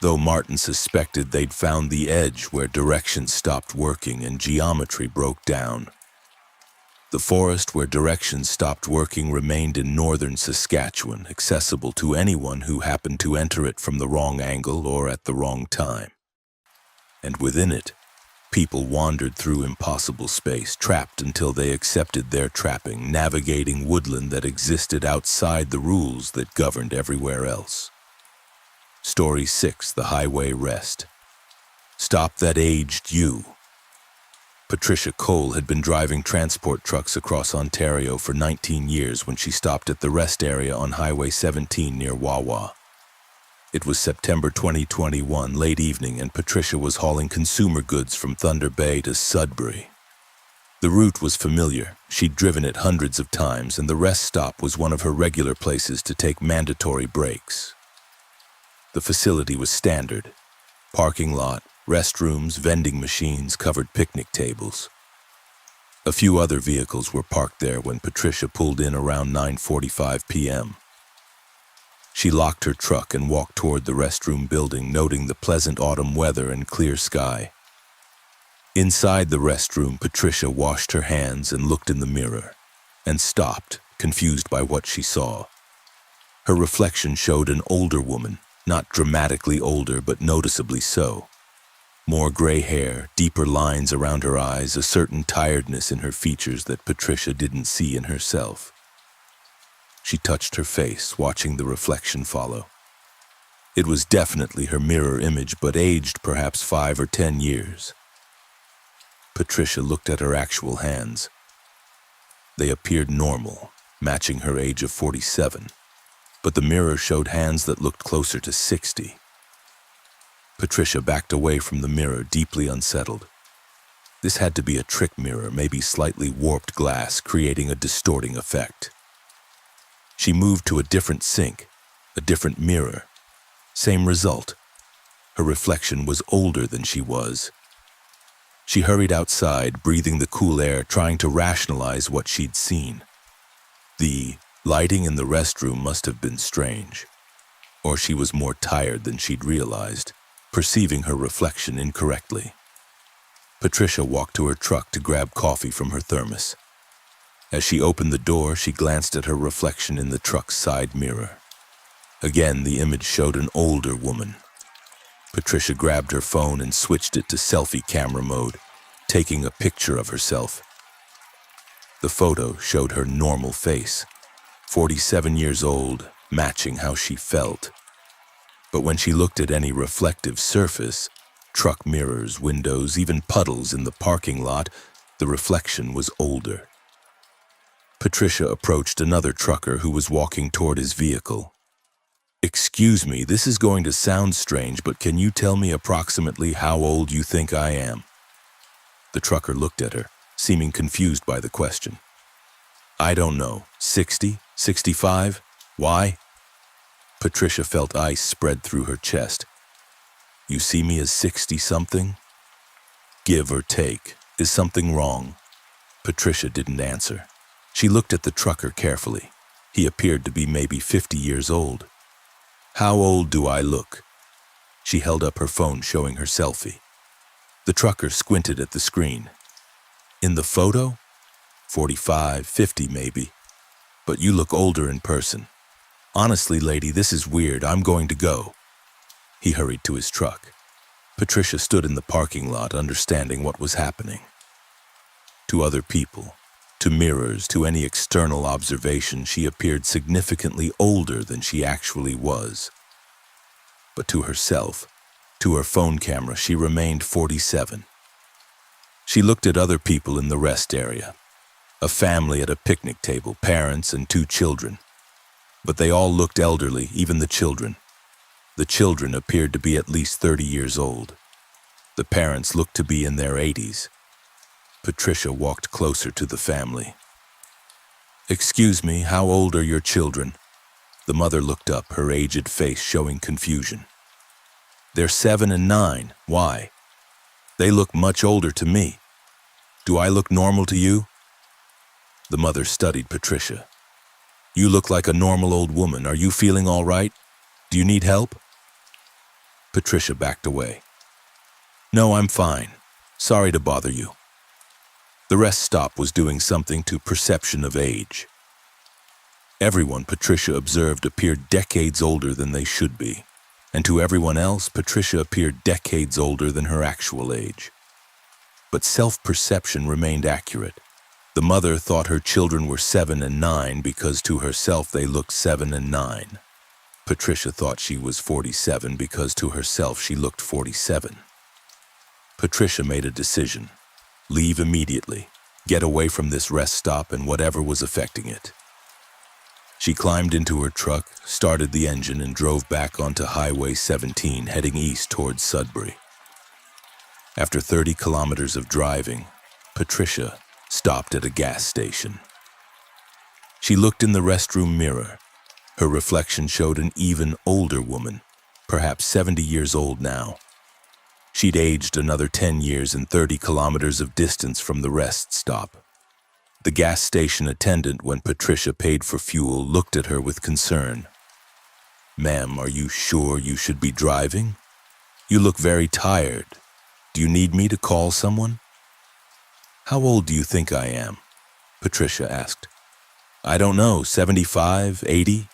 Speaker 1: though Martin suspected they'd found the edge where directions stopped working and geometry broke down. The forest where directions stopped working remained in northern Saskatchewan, accessible to anyone who happened to enter it from the wrong angle or at the wrong time. And within it, people wandered through impossible space, trapped until they accepted their trapping, navigating woodland that existed outside the rules that governed everywhere else. Story 6, The Highway Rest. Stop that aged you. Patricia Cole had been driving transport trucks across Ontario for 19 years when she stopped at the rest area on Highway 17 near Wawa. It was September 2021, late evening, and Patricia was hauling consumer goods from Thunder Bay to Sudbury. The route was familiar. She'd driven it hundreds of times, and the rest stop was one of her regular places to take mandatory breaks. The facility was standard. Parking lot, restrooms, vending machines, covered picnic tables. A few other vehicles were parked there when Patricia pulled in around 9:45 p.m. She locked her truck and walked toward the restroom building, noting the pleasant autumn weather and clear sky. Inside the restroom, Patricia washed her hands and looked in the mirror, and stopped, confused by what she saw. Her reflection showed an older woman, not dramatically older, but noticeably so. More gray hair, deeper lines around her eyes, a certain tiredness in her features that Patricia didn't see in herself. She touched her face, watching the reflection follow. It was definitely her mirror image, but aged perhaps 5 or 10 years. Patricia looked at her actual hands. They appeared normal, matching her age of 47, but the mirror showed hands that looked closer to 60. Patricia backed away from the mirror, deeply unsettled. This had to be a trick mirror, maybe slightly warped glass, creating a distorting effect. She moved to a different sink, a different mirror. Same result. Her reflection was older than she was. She hurried outside, breathing the cool air, trying to rationalize what she'd seen. The lighting in the restroom must have been strange, or she was more tired than she'd realized, perceiving her reflection incorrectly. Patricia walked to her truck to grab coffee from her thermos. As she opened the door, she glanced at her reflection in the truck's side mirror. Again, the image showed an older woman. Patricia grabbed her phone and switched it to selfie camera mode, taking a picture of herself. The photo showed her normal face, 47 years old, matching how she felt. But when she looked at any reflective surface, truck mirrors, windows, even puddles in the parking lot, the reflection was older. Patricia approached another trucker who was walking toward his vehicle. "Excuse me, this is going to sound strange, but can you tell me approximately how old you think I am?" The trucker looked at her, seeming confused by the question. "I don't know. 60? 65? Why?" Patricia felt ice spread through her chest. "You see me as 60-something? Give or take. Is something wrong?" Patricia didn't answer. She looked at the trucker carefully. He appeared to be maybe 50 years old. "How old do I look?" She held up her phone showing her selfie. The trucker squinted at the screen. "In the photo? 45, 50 maybe. But you look older in person. Honestly, lady, this is weird. I'm going to go." He hurried to his truck. Patricia stood in the parking lot, understanding what was happening. To other people, to mirrors, to any external observation, she appeared significantly older than she actually was. But to herself, to her phone camera, she remained 47. She looked at other people in the rest area. A family at a picnic table, parents and 2 children. But they all looked elderly, even the children. The children appeared to be at least 30 years old. The parents looked to be in their 80s. Patricia walked closer to the family. "Excuse me, how old are your children?" The mother looked up, her aged face showing confusion. "They're 7 and 9. Why? They look much older to me. Do I look normal to you?" The mother studied Patricia. "You look like a normal old woman. Are you feeling all right? Do you need help?" Patricia backed away. "No, I'm fine. Sorry to bother you." The rest stop was doing something to perception of age. Everyone Patricia observed appeared decades older than they should be, and to everyone else, Patricia appeared decades older than her actual age. But self-perception remained accurate. The mother thought her children were 7 and 9 because to herself they looked 7 and 9. Patricia thought she was 47 because to herself she looked 47. Patricia made a decision. Leave immediately. Get away from this rest stop and whatever was affecting it. She climbed into her truck, started the engine, and drove back onto Highway 17, heading east towards Sudbury. After 30 kilometers of driving, Patricia stopped at a gas station. She looked in the restroom mirror. Her reflection showed an even older woman, perhaps 70 years old now. She'd aged another 10 years and 30 kilometers of distance from the rest stop. The gas station attendant, when Patricia paid for fuel, looked at her with concern. "Ma'am, are you sure you should be driving? You look very tired. Do you need me to call someone?" "How old do you think I am?" Patricia asked. "I don't know, 75, 80?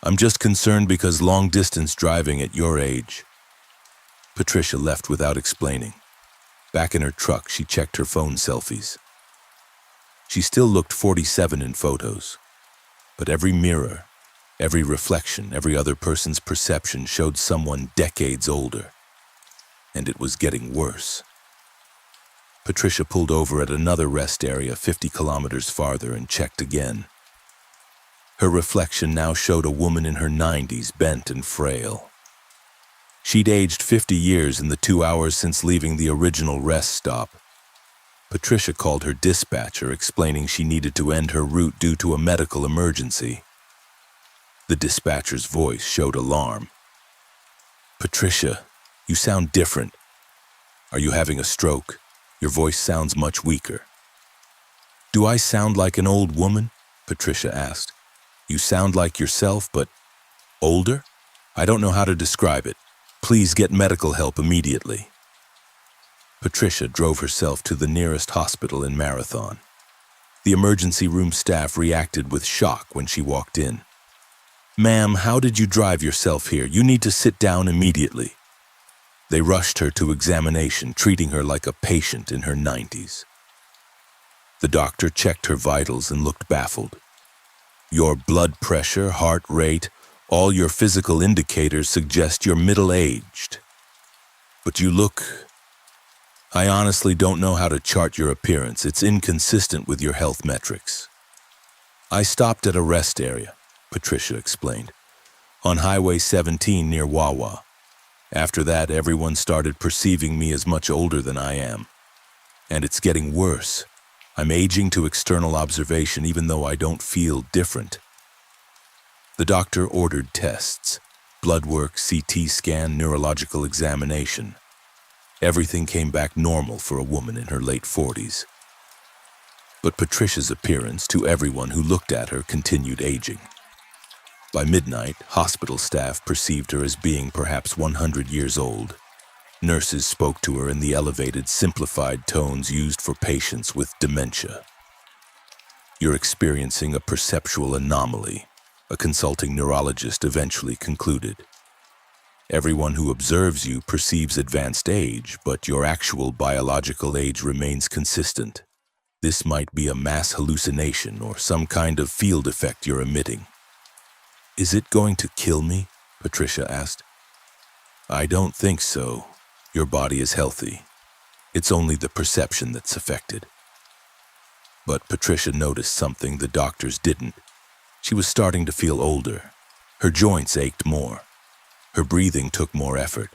Speaker 1: I'm just concerned because long-distance driving at your age." Patricia left without explaining. Back in her truck, she checked her phone selfies. She still looked 47 in photos, but every mirror, every reflection, every other person's perception showed someone decades older. And it was getting worse. Patricia pulled over at another rest area 50 kilometers farther and checked again. Her reflection now showed a woman in her 90s, bent and frail. She'd aged 50 years in the 2 hours since leaving the original rest stop. Patricia called her dispatcher, explaining she needed to end her route due to a medical emergency. The dispatcher's voice showed alarm. "Patricia, you sound different. Are you having a stroke? Your voice sounds much weaker." "Do I sound like an old woman?" Patricia asked. "You sound like yourself, but older? I don't know how to describe it. Please get medical help immediately." Patricia drove herself to the nearest hospital in Marathon. The emergency room staff reacted with shock when she walked in. "Ma'am, how did you drive yourself here? You need to sit down immediately." They rushed her to examination, treating her like a patient in her 90s. The doctor checked her vitals and looked baffled. "Your blood pressure, heart rate, All your physical indicators suggest you're middle-aged. But you look... I honestly don't know how to chart your appearance. It's inconsistent with your health metrics. I stopped at a rest area, Patricia explained, on Highway 17 near Wawa. After that, everyone started perceiving me as much older than I am. And it's getting worse. I'm aging to external observation even though I don't feel different. The doctor ordered tests, blood work, CT scan, neurological examination. Everything came back normal for a woman in her late 40s. But Patricia's appearance, to everyone who looked at her, continued aging. By midnight, hospital staff perceived her as being perhaps 100 years old. Nurses spoke to her in the elevated, simplified tones used for patients with dementia. "You're experiencing a perceptual anomaly," a consulting neurologist eventually concluded. "Everyone who observes you perceives advanced age, but your actual biological age remains consistent. This might be a mass hallucination or some kind of field effect you're emitting." "Is it going to kill me?" Patricia asked. "I don't think so. Your body is healthy. It's only the perception that's affected." But Patricia noticed something the doctors didn't. She was starting to feel older. Her joints ached more. Her breathing took more effort.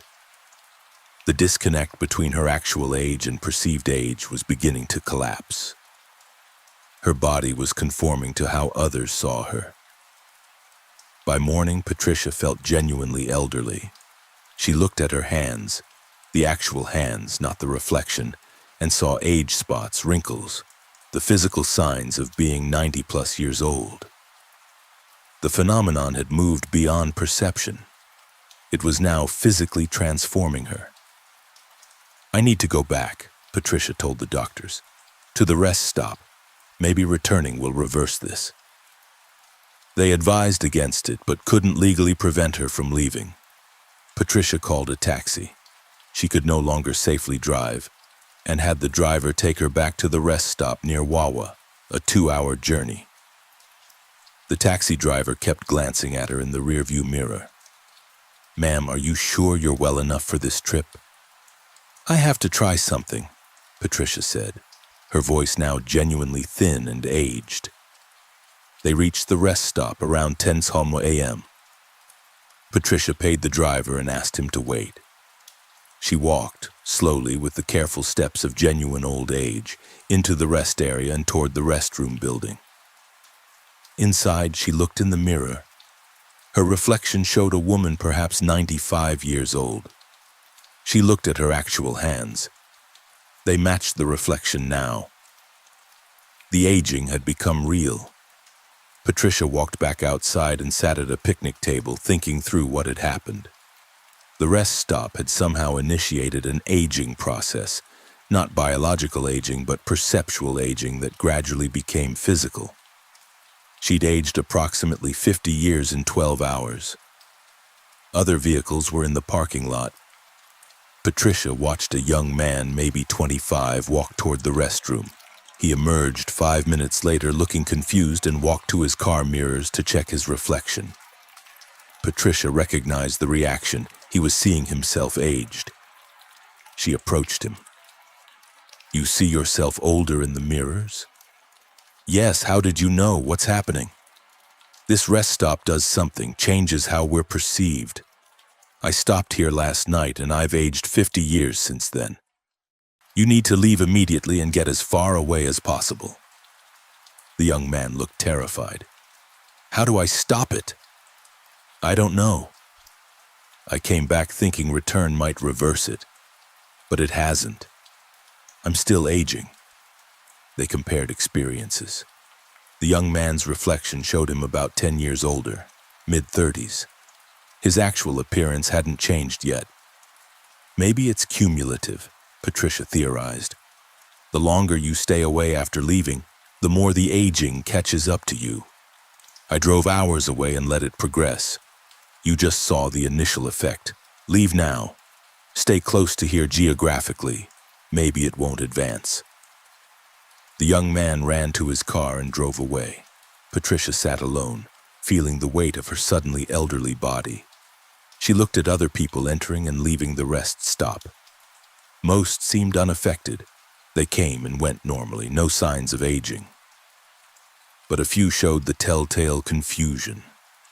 Speaker 1: The disconnect between her actual age and perceived age was beginning to collapse. Her body was conforming to how others saw her. By morning, Patricia felt genuinely elderly. She looked at her hands, the actual hands, not the reflection, and saw age spots, wrinkles, the physical signs of being 90+ years old. The phenomenon had moved beyond perception. It was now physically transforming her. "I need to go back," Patricia told the doctors, "to the rest stop. Maybe returning will reverse this." They advised against it, but couldn't legally prevent her from leaving. Patricia called a taxi. She could no longer safely drive, and had the driver take her back to the rest stop near Wawa, a 2-hour journey. The taxi driver kept glancing at her in the rearview mirror. "Ma'am, are you sure you're well enough for this trip?" "I have to try something," Patricia said, her voice now genuinely thin and aged. They reached the rest stop around 10 a.m. Patricia paid the driver and asked him to wait. She walked, slowly with the careful steps of genuine old age, into the rest area and toward the restroom building. Inside, she looked in the mirror. Her reflection showed a woman perhaps 95 years old. She looked at her actual hands. They matched the reflection now. The aging had become real. Patricia walked back outside and sat at a picnic table, thinking through what had happened. The rest stop had somehow initiated an aging process, not biological aging, but perceptual aging that gradually became physical. She'd aged approximately 50 years in 12 hours. Other vehicles were in the parking lot. Patricia watched a young man, maybe 25, walk toward the restroom. He emerged 5 minutes later looking confused and walked to his car mirrors to check his reflection. Patricia recognized the reaction. He was seeing himself aged. She approached him. "You see yourself older in the mirrors?" "Yes, how did you know? What's happening?" "This rest stop does something, changes how we're perceived. I stopped here last night and I've aged 50 years since then. You need to leave immediately and get as far away as possible." The young man looked terrified. "How do I stop it?" "I don't know. I came back thinking return might reverse it, but it hasn't. I'm still aging." They compared experiences. The young man's reflection showed him about 10 years older, mid-30s. His actual appearance hadn't changed yet. "Maybe it's cumulative," Patricia theorized. "The longer you stay away after leaving, the more the aging catches up to you. I drove hours away and let it progress. You just saw the initial effect. Leave now. Stay close to here geographically. Maybe it won't advance." The young man ran to his car and drove away. Patricia sat alone, feeling the weight of her suddenly elderly body. She looked at other people entering and leaving the rest stop. Most seemed unaffected. They came and went normally, no signs of aging. But a few showed the telltale confusion,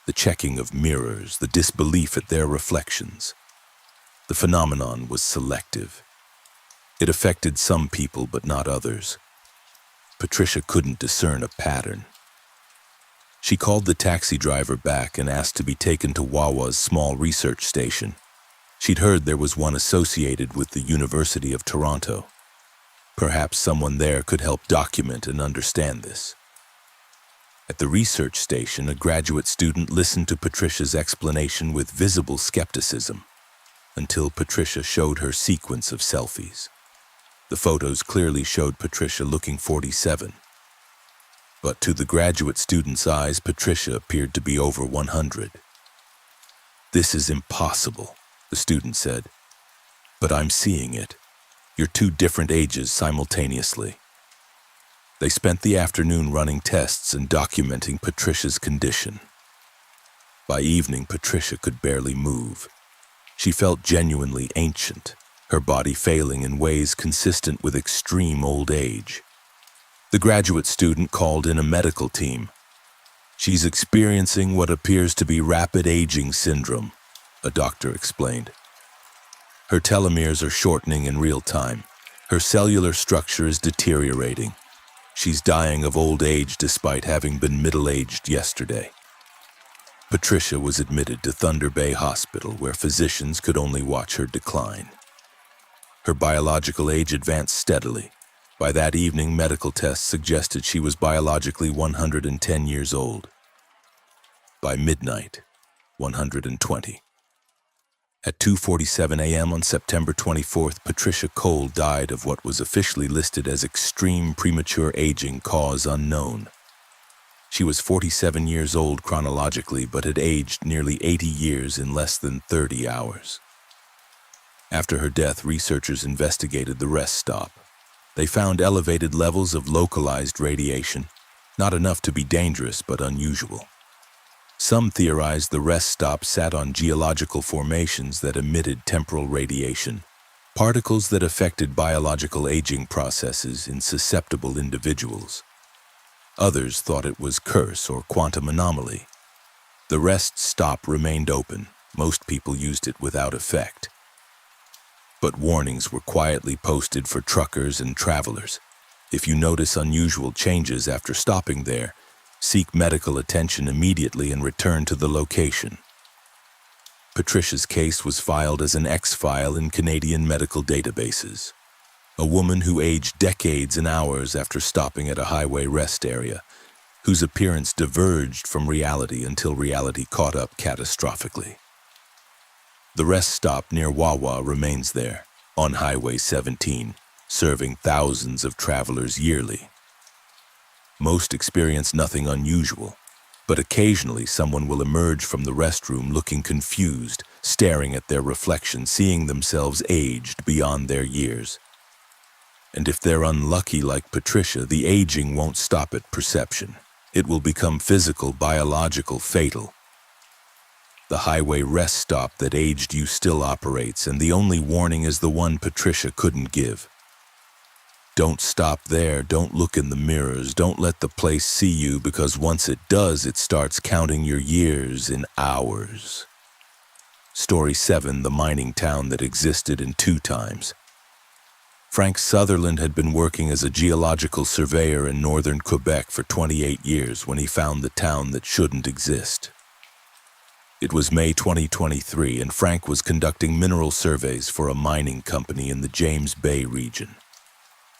Speaker 1: the checking of mirrors, the disbelief at their reflections. The phenomenon was selective. It affected some people but not others. Patricia couldn't discern a pattern. She called the taxi driver back and asked to be taken to Wawa's small research station. She'd heard there was one associated with the University of Toronto. Perhaps someone there could help document and understand this. At the research station, a graduate student listened to Patricia's explanation with visible skepticism, until Patricia showed her sequence of selfies. The photos clearly showed Patricia looking 47. But to the graduate student's eyes, Patricia appeared to be over 100. "This is impossible," the student said. "But I'm seeing it. You're two different ages simultaneously." They spent the afternoon running tests and documenting Patricia's condition. By evening, Patricia could barely move. She felt genuinely ancient, her body failing in ways consistent with extreme old age. The graduate student called in a medical team. "She's experiencing what appears to be rapid aging syndrome," a doctor explained. "Her telomeres are shortening in real time. Her cellular structure is deteriorating. She's dying of old age despite having been middle-aged yesterday." Patricia was admitted to Thunder Bay Hospital, where physicians could only watch her decline. Her biological age advanced steadily. By that evening, medical tests suggested she was biologically 110 years old. By midnight, 120. At 2:47 a.m. on September 24th, Patricia Cole died of what was officially listed as extreme premature aging, cause unknown. She was 47 years old chronologically, but had aged nearly 80 years in less than 30 hours. After her death, researchers investigated the rest stop. They found elevated levels of localized radiation, not enough to be dangerous but unusual. Some theorized the rest stop sat on geological formations that emitted temporal radiation, particles that affected biological aging processes in susceptible individuals. Others thought it was curse or quantum anomaly. The rest stop remained open. Most people used it without effect. But warnings were quietly posted for truckers and travelers. If you notice unusual changes after stopping there, seek medical attention immediately and return to the location. Patricia's case was filed as an X-file in Canadian medical databases. A woman who aged decades and hours after stopping at a highway rest area, whose appearance diverged from reality until reality caught up catastrophically. The rest stop near Wawa remains there, on Highway 17, serving thousands of travelers yearly. Most experience nothing unusual, but occasionally someone will emerge from the restroom looking confused, staring at their reflection, seeing themselves aged beyond their years. And if they're unlucky like Patricia, the aging won't stop at perception. It will become physical, biological, fatal. The highway rest stop that aged you still operates, and the only warning is the one Patricia couldn't give. Don't stop there, don't look in the mirrors, don't let the place see you, because once it does, it starts counting your years in hours. Story 7, the mining town that existed in 2 times. Frank Sutherland had been working as a geological surveyor in northern Quebec for 28 years when he found the town that shouldn't exist. It was May 2023, and Frank was conducting mineral surveys for a mining company in the James Bay region,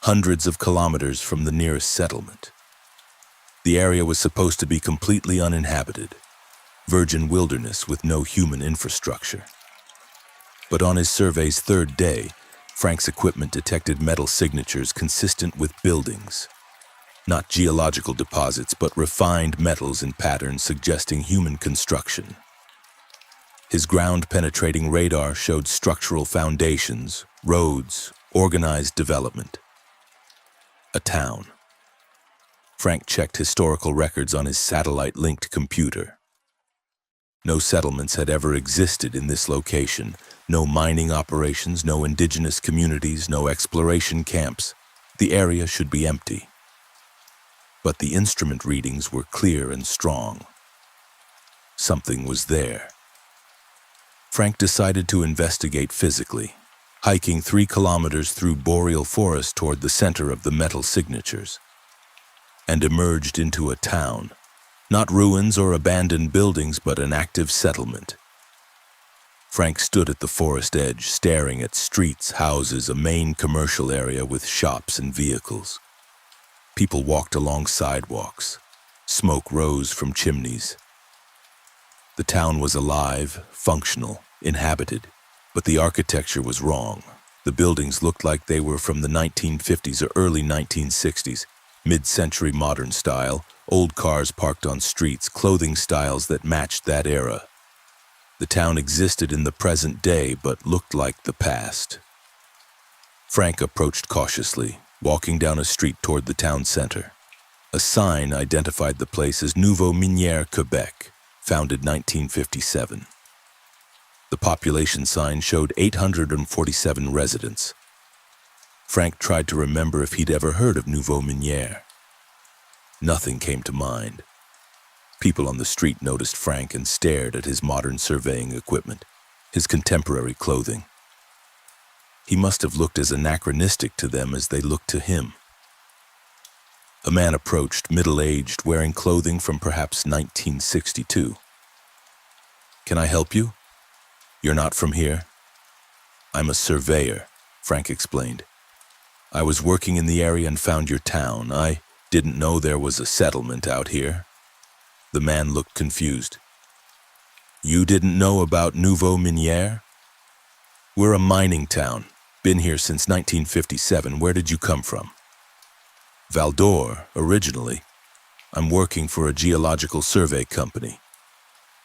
Speaker 1: hundreds of kilometers from the nearest settlement. The area was supposed to be completely uninhabited, virgin wilderness with no human infrastructure. But on his survey's 3rd day, Frank's equipment detected metal signatures consistent with buildings. Not geological deposits, but refined metals and patterns suggesting human construction. His ground-penetrating radar showed structural foundations, roads, organized development. A town. Frank checked historical records on his satellite-linked computer. No settlements had ever existed in this location. No mining operations, no indigenous communities, no exploration camps. The area should be empty. But the instrument readings were clear and strong. Something was there. Frank decided to investigate physically, hiking 3 kilometers through boreal forest toward the center of the metal signatures, and emerged into a town. Not ruins or abandoned buildings, but an active settlement. Frank stood at the forest edge, staring at streets, houses, a main commercial area with shops and vehicles. People walked along sidewalks. Smoke rose from chimneys. The town was alive, functional, inhabited, but the architecture was wrong. The buildings looked like they were from the 1950s or early 1960s, mid-century modern style, old cars parked on streets, clothing styles that matched that era. The town existed in the present day, but looked like the past. Frank approached cautiously, walking down a street toward the town center. A sign identified the place as Nouveau Minière, Quebec, founded 1957. The population sign showed 847 residents. Frank tried to remember if he'd ever heard of Nouveau Minière. Nothing came to mind. People on the street noticed Frank and stared at his modern surveying equipment, his contemporary clothing. He must have looked as anachronistic to them as they looked to him. A man approached, middle-aged, wearing clothing from perhaps 1962. "Can I help you? You're not from here?" "I'm a surveyor," Frank explained. "I was working in the area and found your town. I didn't know there was a settlement out here." The man looked confused. "You didn't know about Nouveau Minière?" "We're a mining town. Been here since 1957. Where did you come from?" "Val d'Or, originally. I'm working for a geological survey company."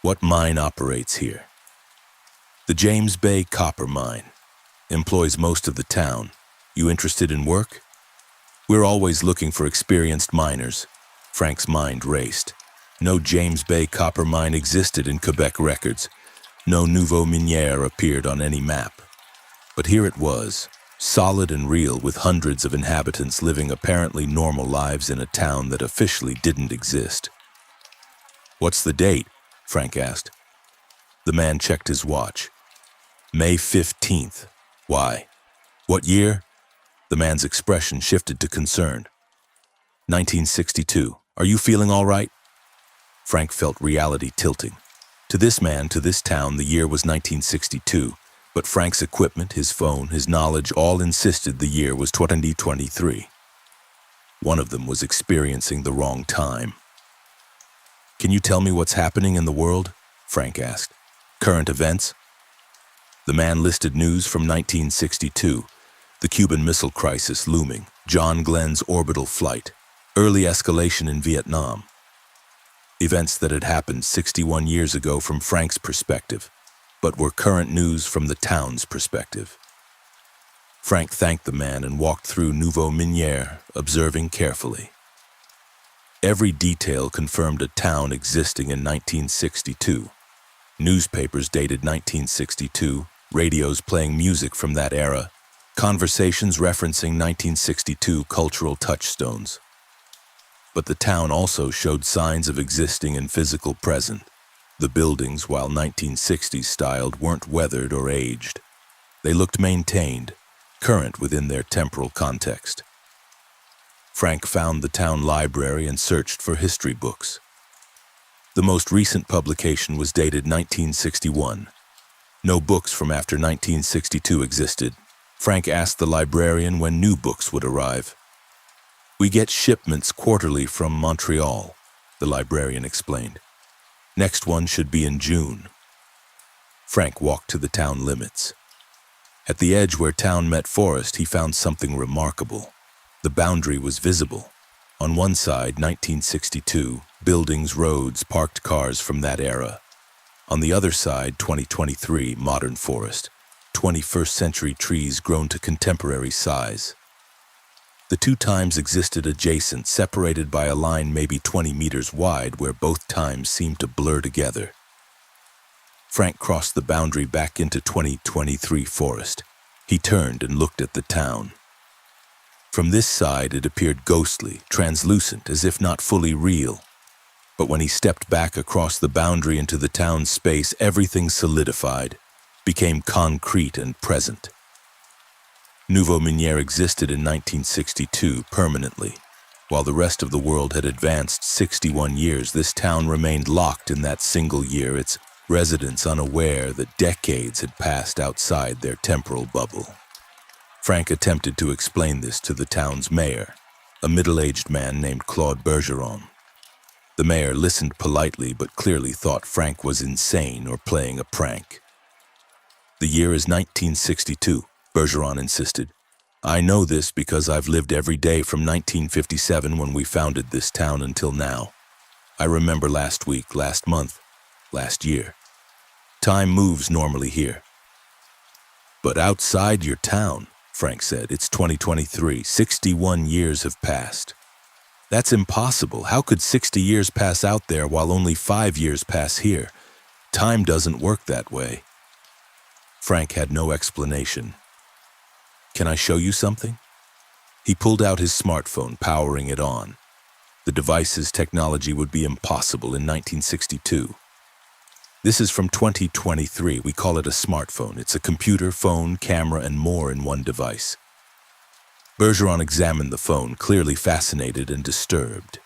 Speaker 1: "What mine operates here?" "The James Bay Copper Mine. Employs most of the town. You interested in work?" "We're always looking for experienced miners." Frank's mind raced. No James Bay Copper Mine existed in Quebec records. No Nouveau Minière appeared on any map. But here it was, solid and real, with hundreds of inhabitants living apparently normal lives in a town that officially didn't exist. "What's the date?" Frank asked. The man checked his watch. "May 15th. Why? What year?" The man's expression shifted to concern. 1962. "Are you feeling all right?" Frank felt reality tilting. To this man, to this town, the year was 1962, but Frank's equipment, his phone, his knowledge all insisted the year was 2023. One of them was experiencing the wrong time. "Can you tell me what's happening in the world?" Frank asked. "Current events?" The man listed news from 1962, the Cuban Missile Crisis looming, John Glenn's orbital flight, early escalation in Vietnam. Events that had happened 61 years ago from Frank's perspective, but were current news from the town's perspective. Frank thanked the man and walked through Nouveau Minière, observing carefully. Every detail confirmed a town existing in 1962. Newspapers dated 1962, radios playing music from that era, conversations referencing 1962 cultural touchstones. But the town also showed signs of existing in physical present. The buildings, while 1960s styled, weren't weathered or aged. They looked maintained, current within their temporal context. Frank found the town library and searched for history books. The most recent publication was dated 1961. No books from after 1962 existed. Frank asked the librarian when new books would arrive. "We get shipments quarterly from Montreal," the librarian explained. "Next one should be in June." Frank walked to the town limits. At the edge where town met forest, he found something remarkable. The boundary was visible. On one side, 1962, buildings, roads, parked cars from that era. On the other side, 2023, modern forest, 21st century trees grown to contemporary size. The two times existed adjacent, separated by a line maybe 20 meters wide where both times seemed to blur together. Frank crossed the boundary back into 2023 forest. He turned and looked at the town. From this side, it appeared ghostly, translucent, as if not fully real. But when he stepped back across the boundary into the town's space, everything solidified, became concrete and present. Nouveau-Minière existed in 1962 permanently. While the rest of the world had advanced 61 years, this town remained locked in that single year, its residents unaware that decades had passed outside their temporal bubble. Frank attempted to explain this to the town's mayor, a middle-aged man named Claude Bergeron. The mayor listened politely but clearly thought Frank was insane or playing a prank. "The year is 1962, Bergeron insisted. "I know this because I've lived every day from 1957 when we founded this town until now. I remember last week, last month, last year. Time moves normally here." "But outside your town," Frank said, "it's 2023. 61 years have passed." "That's impossible. How could 60 years pass out there while only 5 years pass here? Time doesn't work that way." Frank had no explanation. "Can I show you something?" He pulled out his smartphone, powering it on. The device's technology would be impossible in 1962. "This is from 2023. We call it a smartphone. It's a computer, phone, camera, and more in one device." Bergeron examined the phone, clearly fascinated and disturbed.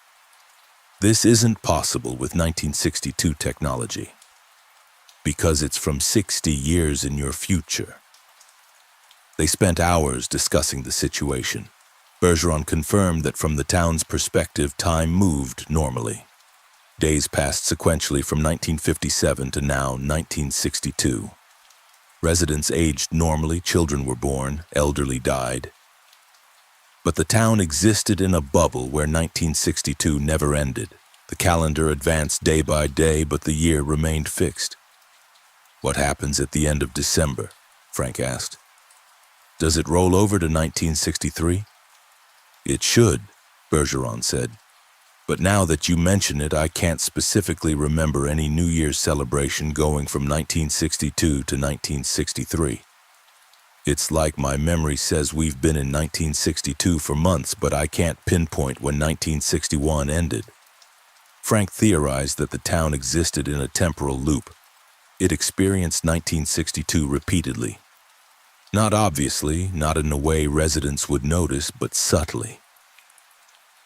Speaker 1: "This isn't possible with 1962 technology. Because it's from 60 years in your future." They spent hours discussing the situation. Bergeron confirmed that from the town's perspective, time moved normally. Days passed sequentially from 1957 to now 1962. Residents aged normally, children were born, elderly died. But the town existed in a bubble where 1962 never ended. The calendar advanced day by day, but the year remained fixed. "What happens at the end of December?" Frank asked. "Does it roll over to 1963? "It should," Bergeron said. "But now that you mention it, I can't specifically remember any New Year's celebration going from 1962 to 1963. It's like my memory says we've been in 1962 for months, but I can't pinpoint when 1961 ended." Frank theorized that the town existed in a temporal loop. It experienced 1962 repeatedly. Not obviously, not in a way residents would notice, but subtly.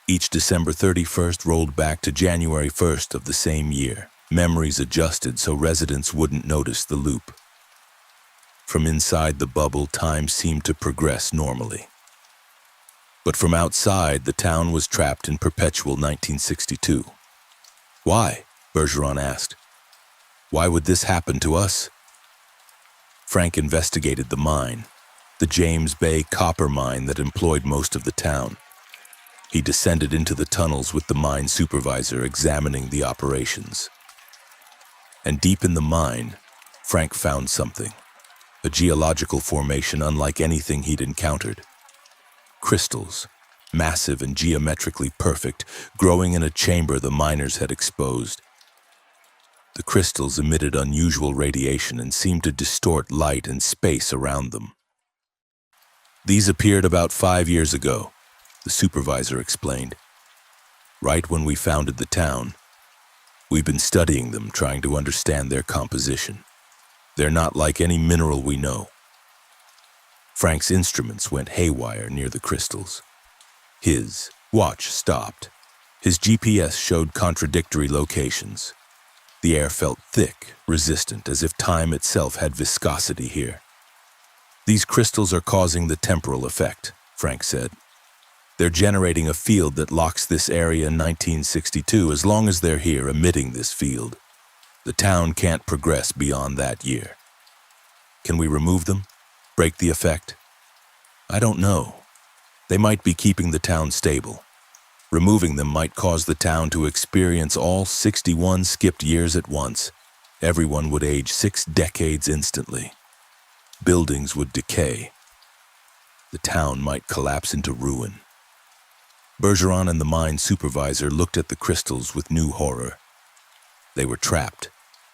Speaker 1: Each December 31st rolled back to January 1st of the same year. Memories adjusted so residents wouldn't notice the loop. From inside the bubble, time seemed to progress normally. But from outside, the town was trapped in perpetual 1962. "Why?" Bergeron asked. "Why would this happen to us?" Frank investigated the mine, the James Bay copper mine that employed most of the town. He descended into the tunnels with the mine supervisor examining the operations. And deep in the mine, Frank found something, a geological formation unlike anything he'd encountered. Crystals, massive and geometrically perfect, growing in a chamber the miners had exposed. The crystals emitted unusual radiation and seemed to distort light and space around them. "These appeared about 5 years ago," the supervisor explained. "Right when we founded the town. We've been studying them, trying to understand their composition. They're not like any mineral we know." Frank's instruments went haywire near the crystals. His watch stopped. His GPS showed contradictory locations. The air felt thick, resistant, as if time itself had viscosity here. "These crystals are causing the temporal effect," Frank said. "They're generating a field that locks this area in 1962 as long as they're here emitting this field. The town can't progress beyond that year. Can we remove them? Break the effect? I don't know. They might be keeping the town stable. Removing them might cause the town to experience all 61 skipped years at once. Everyone would age 6 decades instantly. Buildings would decay. The town might collapse into ruin." Bergeron and the mine supervisor looked at the crystals with new horror. They were trapped,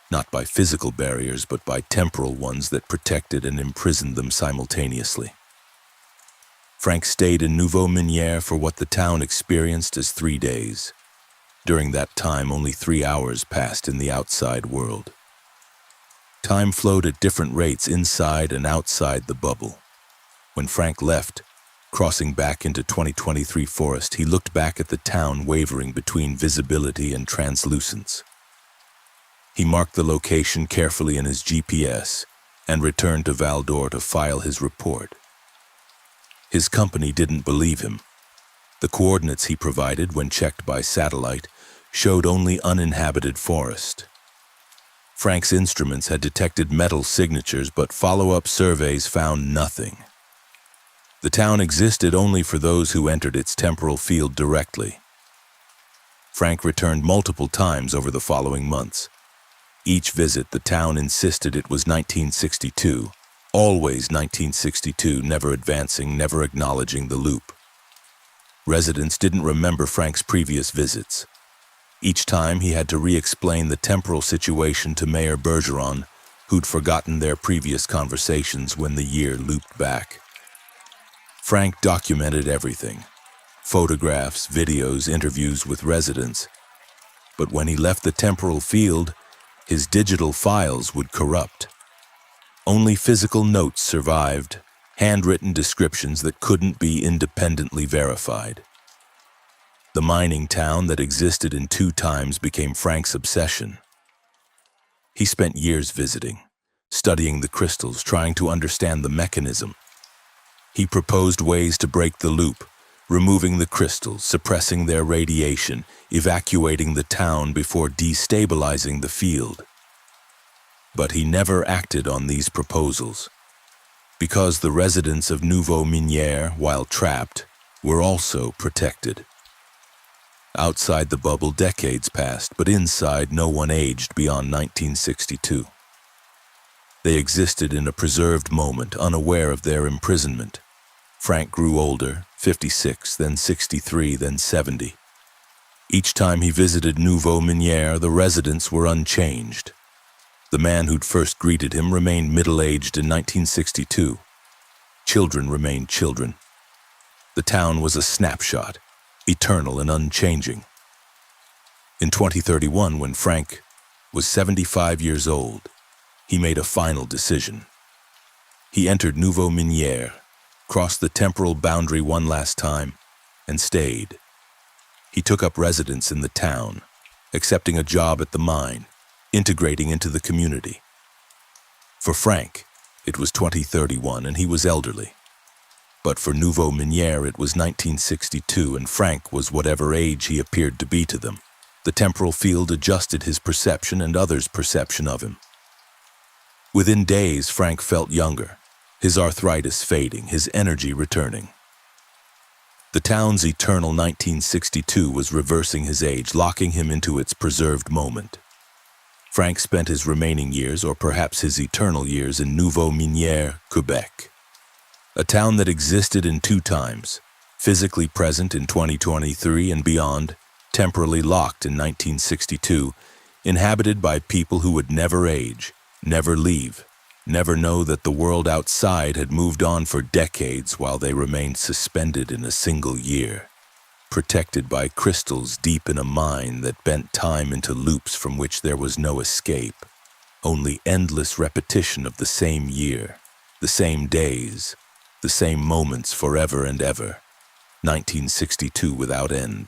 Speaker 1: not by physical barriers but by temporal ones that protected and imprisoned them simultaneously. Frank stayed in Nouveau-Minière for what the town experienced as 3 days. During that time, only 3 hours passed in the outside world. Time flowed at different rates inside and outside the bubble. When Frank left, crossing back into 2023 forest, he looked back at the town wavering between visibility and translucence. He marked the location carefully in his GPS and returned to Val d'Or to file his report. His company didn't believe him. The coordinates he provided when checked by satellite showed only uninhabited forest. Frank's instruments had detected metal signatures, but follow-up surveys found nothing. The town existed only for those who entered its temporal field directly. Frank returned multiple times over the following months. Each visit, the town insisted it was 1962, always 1962, never advancing, never acknowledging the loop. Residents didn't remember Frank's previous visits. Each time he had to re-explain the temporal situation to Mayor Bergeron, who'd forgotten their previous conversations when the year looped back. Frank documented everything: photographs, videos, interviews with residents. But when he left the temporal field, his digital files would corrupt. Only physical notes survived, handwritten descriptions that couldn't be independently verified. The mining town that existed in 2 times became Frank's obsession. He spent years visiting, studying the crystals, trying to understand the mechanism. He proposed ways to break the loop, removing the crystals, suppressing their radiation, evacuating the town before destabilizing the field. But he never acted on these proposals, because the residents of Nouveau-Minière, while trapped, were also protected. Outside the bubble, decades passed, but inside, no one aged beyond 1962. They existed in a preserved moment, unaware of their imprisonment. Frank grew older, 56, then 63, then 70. Each time he visited Nouveau-Minière, the residents were unchanged. The man who'd first greeted him remained middle-aged in 1962. Children remained children. The town was a snapshot, eternal and unchanging. In 2031, when Frank was 75 years old, he made a final decision. He entered Nouveau-Minière, crossed the temporal boundary one last time, and stayed. He took up residence in the town, accepting a job at the mine, integrating into the community. For Frank, it was 2031 and he was elderly. But for Nouveau-Minière, it was 1962 and Frank was whatever age he appeared to be to them. The temporal field adjusted his perception and others' perception of him. Within days, Frank felt younger, his arthritis fading, his energy returning. The town's eternal 1962 was reversing his age, locking him into its preserved moment. Frank spent his remaining years, or perhaps his eternal years, in Nouveau-Minière, Quebec. A town that existed in 2 times, physically present in 2023 and beyond, temporally locked in 1962, inhabited by people who would never age, never leave, never know that the world outside had moved on for decades while they remained suspended in a single year, protected by crystals deep in a mine that bent time into loops from which there was no escape, only endless repetition of the same year, the same days, the same moments forever and ever, 1962 without end.